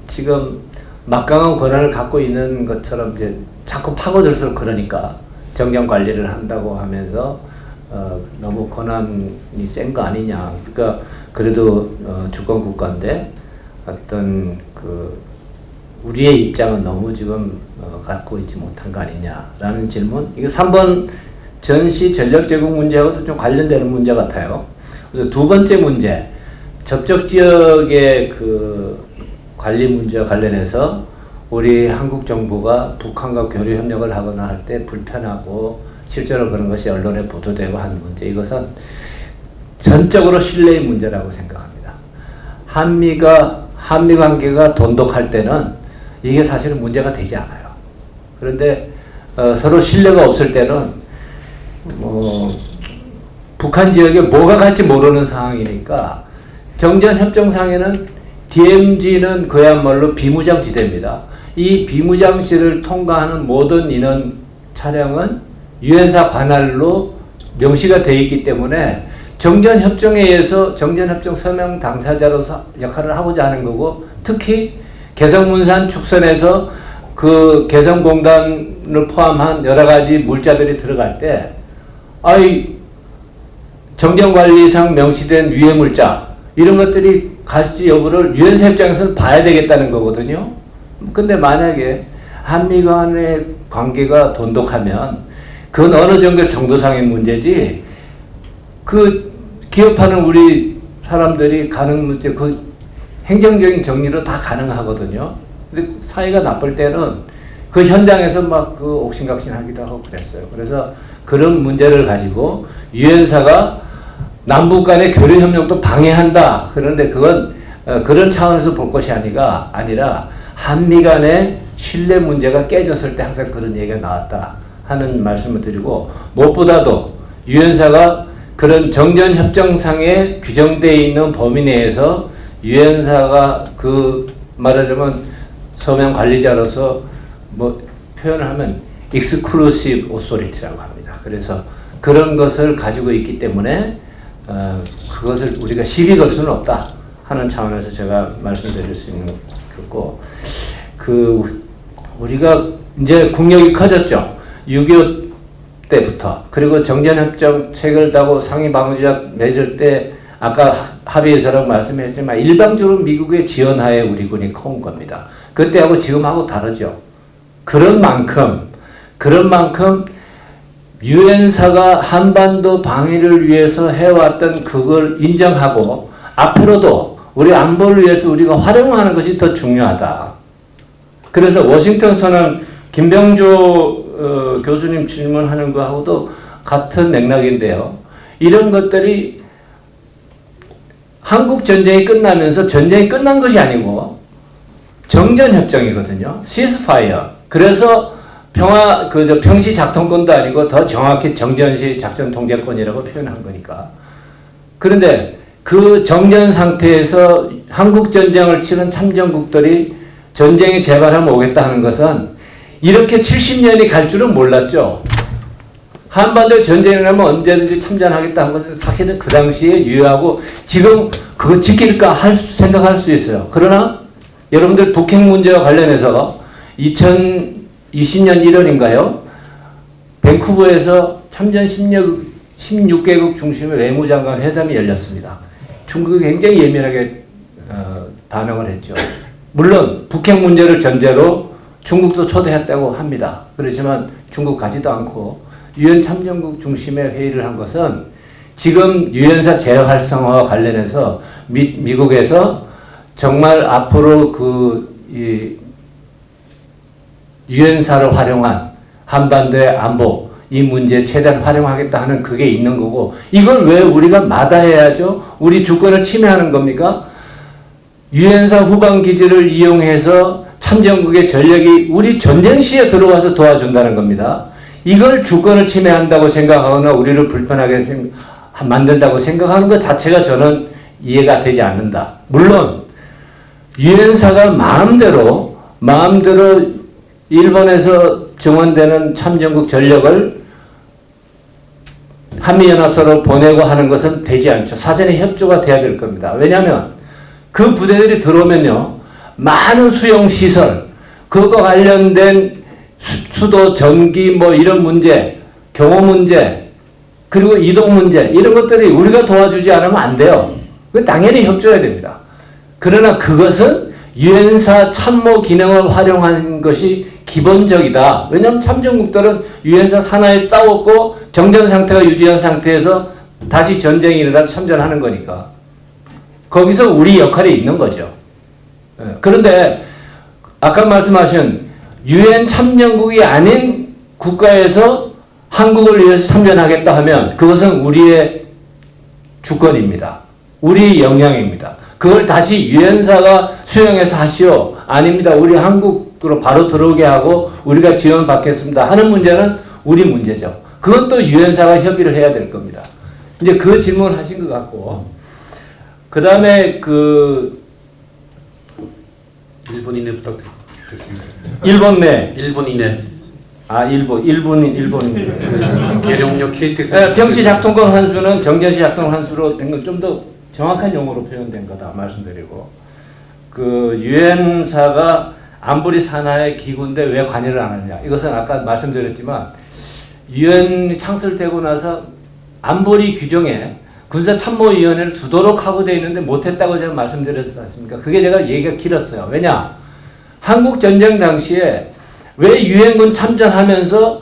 지금 막강한 권한을 갖고 있는 것처럼 이제 자꾸 파고들수록 그러니까 정경 관리를 한다고 하면서 너무 권한이 센 거 아니냐. 그러니까 그래도 주권 국가인데 어떤 그 우리의 입장은 너무 지금 갖고 있지 못한 거 아니냐라는 질문. 이거 3번 전시 전력 제공 문제하고도 좀 관련되는 문제 같아요. 그래서 두 번째 문제, 접촉 지역의 그 관리 문제와 관련해서 우리 한국 정부가 북한과 교류 협력을 하거나 할 때 불편하고 실제로 그런 것이 언론에 보도되고 하는 문제, 이것은 전적으로 신뢰의 문제라고 생각합니다. 한미 관계가 돈독할 때는 이게 사실은 문제가 되지 않아요. 그런데 서로 신뢰가 없을 때는 북한 지역에 뭐가 갈지 모르는 상황이니까 정전협정상에는 DMZ는 그야말로 비무장지대입니다. 이 비무장지를 통과하는 모든 인원 차량은 유엔사 관할로 명시가 되어 있기 때문에 정전협정에 의해서 정전협정 서명 당사자로서 역할을 하고자 하는 거고, 특히 개성문산 축선에서 그 개성공단을 포함한 여러 가지 물자들이 들어갈 때 정전관리상 명시된 유해 물자 이런 것들이 갈지 여부를 유엔사 입장에서는 봐야 되겠다는 거거든요. 근데 만약에 한미 간의 관계가 돈독하면 그건 어느 정도상의 문제지, 그 기업하는 우리 사람들이 가는 문제, 그 행정적인 정리로 다 가능하거든요. 근데 사이가 나쁠 때는 그 현장에서 막 그 옥신각신하기도 하고 그랬어요. 그래서 그런 문제를 가지고 유엔사가 남북 간의 교류 협력도 방해한다. 그런데 그건 그런 차원에서 볼 것이 아니라 한미 간의 신뢰 문제가 깨졌을 때 항상 그런 얘기가 나왔다 하는 말씀을 드리고, 무엇보다도 유엔사가 그런 정전협정상에 규정되어 있는 범위 내에서 유엔사가 그 말하자면 서명 관리자로서 뭐 표현을 하면 exclusive authority라고 합니다. 그래서 그런 것을 가지고 있기 때문에 그것을 우리가 시비 걸 수는 없다 하는 차원에서 제가 말씀드릴 수 있는 거고, 우리가 이제 국력이 커졌죠. 6.25 때부터. 그리고 정전협정 체결하고 상위 방위조약 맺을 때 아까 합의에서라고 말씀했지만 일방적으로 미국의 지원하에 우리 군이 커온 겁니다. 그때하고 지금하고 다르죠. 그런 만큼 유엔사가 한반도 방위를 위해서 해왔던 그걸 인정하고 앞으로도 우리 안보를 위해서 우리가 활용하는 것이 더 중요하다. 그래서 워싱턴 선언 김병조 교수님 질문하는 거하고도 같은 맥락인데요. 이런 것들이 한국 전쟁이 끝나면서 전쟁이 끝난 것이 아니고 정전협정이거든요. 시스파이어. 그래서 평시 작동권도 아니고 더 정확히 정전시 작전 통제권이라고 표현한 거니까. 그런데 그 정전 상태에서 한국 전쟁을 치른 참전국들이 전쟁이 재발하면 오겠다 하는 것은 이렇게 70년이 갈 줄은 몰랐죠. 한반도에 전쟁이 나면 언제든지 참전하겠다 한 것은 사실은 그 당시에 유효하고 지금 그거 지킬까 생각할 수 있어요. 그러나 여러분들 북핵 문제와 관련해서 2020년 1월인가요? 밴쿠버에서 참전 16개국 중심의 외무장관 회담이 열렸습니다. 중국이 굉장히 예민하게 반응을 했죠. 물론 북핵 문제를 전제로 중국도 초대했다고 합니다. 그렇지만 중국 가지도 않고 유엔 참전국 중심의 회의를 한 것은 지금 유엔사 재활성화와 관련해서 미국에서 정말 앞으로 유엔사를 활용한 한반도의 안보 이 문제에 최대한 활용하겠다 하는 그게 있는 거고, 이걸 왜 우리가 마다해야죠? 우리 주권을 침해하는 겁니까? 유엔사 후방 기지를 이용해서 참전국의 전력이 우리 전쟁 시에 들어와서 도와준다는 겁니다. 이걸 주권을 침해한다고 생각하거나 우리를 불편하게 만든다고 생각하는 것 자체가 저는 이해가 되지 않는다. 물론 유엔사가 마음대로 일본에서 증원되는 참전국 전력을 한미연합사로 보내고 하는 것은 되지 않죠. 사전에 협조가 돼야 될 겁니다. 왜냐하면 그 부대들이 들어오면요, 많은 수용시설, 그것과 관련된 수도, 전기, 이런 문제, 경호 문제, 그리고 이동 문제, 이런 것들이 우리가 도와주지 않으면 안 돼요. 그건 당연히 협조해야 됩니다. 그러나 그것은 유엔사 참모 기능을 활용하는 것이 기본적이다. 왜냐하면 참전국들은 유엔사 산하에 싸웠고 정전 상태가 유지한 상태에서 다시 전쟁이 일어나서 참전하는 거니까 거기서 우리 역할이 있는 거죠. 그런데 아까 말씀하신 유엔 참여국이 아닌 국가에서 한국을 위해서 참전하겠다 하면 그것은 우리의 주권입니다. 우리 영향입니다. 그걸 다시 유엔사가 수용해서 하시오. 아닙니다. 우리 한국으로 바로 들어오게 하고 우리가 지원받겠습니다 하는 문제는 우리 문제죠. 그것도 유엔사가 협의를 해야 될 겁니다. 이제 그 질문을 하신 것 같고, 그 다음에 그 1분 이내 부탁드리겠습니다. 일본 내 1분 이내. 일본 계룡역 KTX. 평시 작동권 환수는 정전시 작동 환수로 된 건 좀 더 정확한 용어로 표현된 거다 말씀드리고, 그 유엔사가 안보리 산하의 기구인데 왜 관여를 안 하느냐, 이것은 아까 말씀드렸지만 유엔이 창설되고 나서 안보리 규정에 군사참모위원회를 두도록 하고 되어 있는데 못했다고 제가 말씀드렸지 않습니까? 그게 제가 얘기가 길었어요. 왜냐? 한국전쟁 당시에 왜 유엔군 참전하면서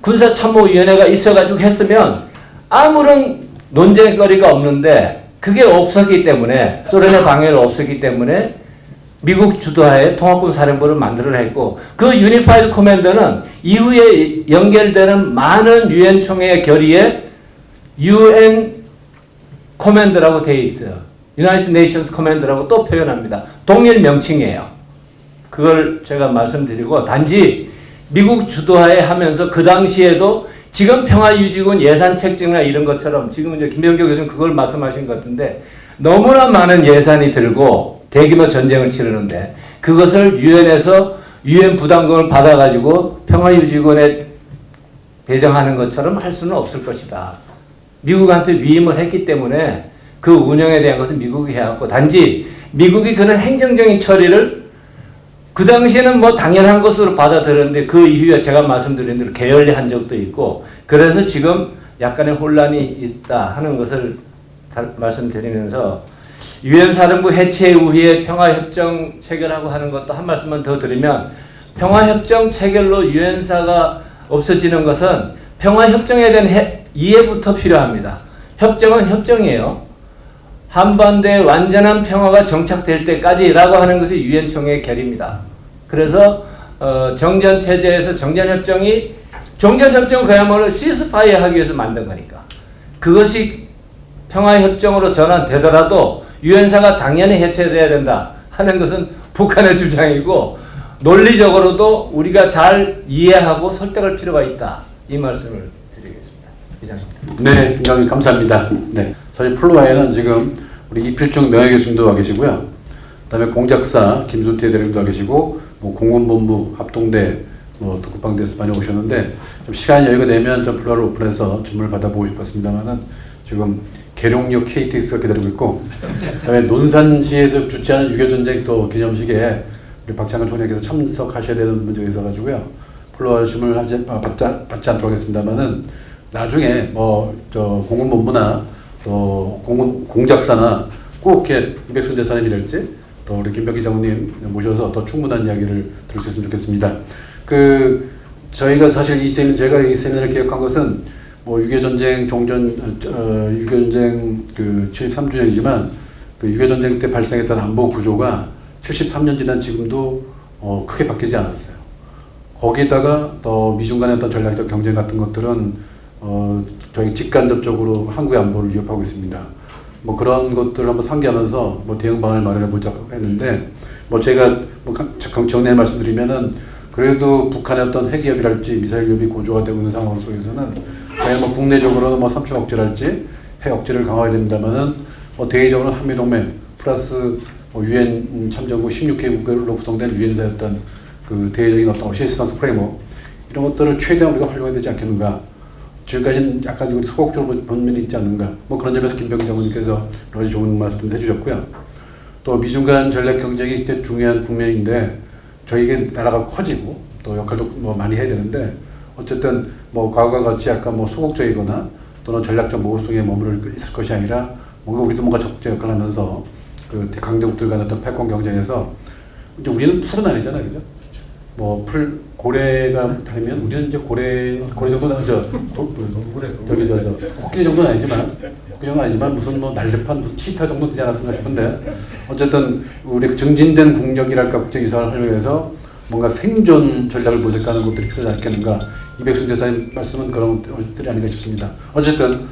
군사참모위원회가 있어가지고 했으면 아무런 논쟁거리가 없는데 그게 없었기 때문에, 소련의 방해가 없었기 때문에 미국 주도하에 통합군 사령부를 만들어 했고, 그 유니파이드 커맨더는 이후에 연결되는 많은 유엔 총회 결의에 UN 커맨드라고 되어 있어요. United Nations 커맨드라고 또 표현합니다. 동일 명칭이에요. 그걸 제가 말씀드리고, 단지 미국 주도하에 하면서 그 당시에도 지금 평화유지군 예산 책정이나 이런 것처럼, 지금 이제 김병교 교수님 그걸 말씀하신 것 같은데, 너무나 많은 예산이 들고 대규모 전쟁을 치르는데 그것을 유엔에서 유엔 부담금을 받아가지고 평화유지군에 배정하는 것처럼 할 수는 없을 것이다. 미국한테 위임을 했기 때문에 그 운영에 대한 것은 미국이 해왔고, 단지 미국이 그런 행정적인 처리를 그 당시에는 뭐 당연한 것으로 받아들였는데 그 이후에 제가 말씀드린 대로 게을리한 적도 있고, 그래서 지금 약간의 혼란이 있다 하는 것을 말씀드리면서, 유엔 사령부 해체 이후에 평화협정 체결하고 하는 것도 한 말씀만 더 드리면, 평화협정 체결로 유엔사가 없어지는 것은 평화협정에 대한 이해부터 필요합니다. 협정은 협정이에요. 한반도의 완전한 평화가 정착될 때까지라고 하는 것이 유엔 총회의 결의입니다. 그래서 정전체제에서 정전협정은 그야말로 시스파이어 하기 위해서 만든 거니까, 그것이 평화협정으로 전환되더라도 유엔사가 당연히 해체돼야 된다 하는 것은 북한의 주장이고, 논리적으로도 우리가 잘 이해하고 설득할 필요가 있다, 이 말씀을 드리겠습니다. 이상입니다. 네, 굉장히 감사합니다. 네, 사실 플로아에는 지금 우리 이필중 명예교수님도 와 계시고요. 그다음에 공작사 김순태 대령도 와 계시고, 뭐 공군본부 합동대, 뭐 국방대에서 많이 오셨는데, 좀 시간이 여유가 되면 좀 플로아를 오픈해서 질문을 받아보고 싶었습니다만은 지금 계룡역 KTX가 기다리고 있고, 그다음에 논산시에서 주최하는 6.25 전쟁 또 기념식에 우리 박창근 총리께서 참석하셔야 되는 문제가 있어가지고요. 플로아 질문을 받지 않도록 하겠습니다만은, 나중에 뭐 저 공군본부나 또 공작사나 꼭 이렇게 이백순 대사님이랄지 또 우리 김병기 장군님 모셔서 더 충분한 이야기를 들을 수 있으면 좋겠습니다. 저희가 사실 제가 이 세미나를 기획한 것은 뭐 6.25 전쟁 6.25 전쟁 그 73주년이지만 그 6.25 전쟁 때 발생했던 안보 구조가 73년 지난 지금도 크게 바뀌지 않았어요. 거기다가 더 미중 간의 어떤 전략적 경쟁 같은 것들은 저희 직간접적으로 한국의 안보를 위협하고 있습니다. 뭐 그런 것들을 한번 상기하면서 뭐 대응 방안을 마련해 보자고 했는데, 뭐 제가 뭐 정리해 말씀드리면은, 그래도 북한의 어떤 핵 위협이랄지 미사일 위협이 고조가 되고 있는 상황 속에서는 과연 뭐 국내적으로는 뭐 삼중 억제랄지 핵 억제를 강화해야 된다면은, 뭐 대외적으로는 한미동맹 플러스 유엔 참전국 16개국으로 구성된 유엔사였던 그 대외적인 어떤 어시스턴스 프레임워크, 이런 것들을 최대한 우리가 활용해야 되지 않겠는가. 지금까지는 약간 우리 소극적으로 본 면이 있지 않는가. 뭐 그런 점에서 김병기 장군님께서 여러 가지 좋은 말씀 해주셨고요. 또 미중 간 전략 경쟁이 꽤 중요한 국면인데, 저희에게 나라가 커지고 또 역할도 뭐 많이 해야 되는데, 어쨌든 뭐 과거와 같이 약간 뭐 소극적이거나 또는 전략적 모호성에 머무를 있을 것이 아니라, 뭔가 우리도 뭔가 적극적 역할을 하면서 그 강대국들 간의 어떤 패권 경쟁에서, 이제 우리는 풀은 아니잖아요, 그죠? 뭐 고래가 다니면 우리는 이제 고래 정도는 저기 코끼리 정도는 아니지만 그 정도는 아니지만 무슨 뭐 날렵한 무슨 치타 정도 되지 않았나 싶은데 어쨌든 우리 증진된 국력이랄까 국제기사를 하기 위해서 뭔가 생존 전략을 모색하는 것들이 필요하지 않겠는가. 이백순 대사님 말씀은 그런 것들이 아닌가 싶습니다. 어쨌든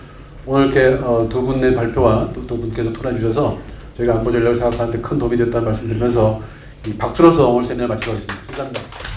오늘 이렇게 두 분의 발표와 또 두 분께서 토론해 주셔서 저희가 안보 전략을 생각하는데 큰 도움이 됐다는 말씀드리면서 이 박수로서 오늘 세미나를 마치도록 하겠습니다. 감사합니다.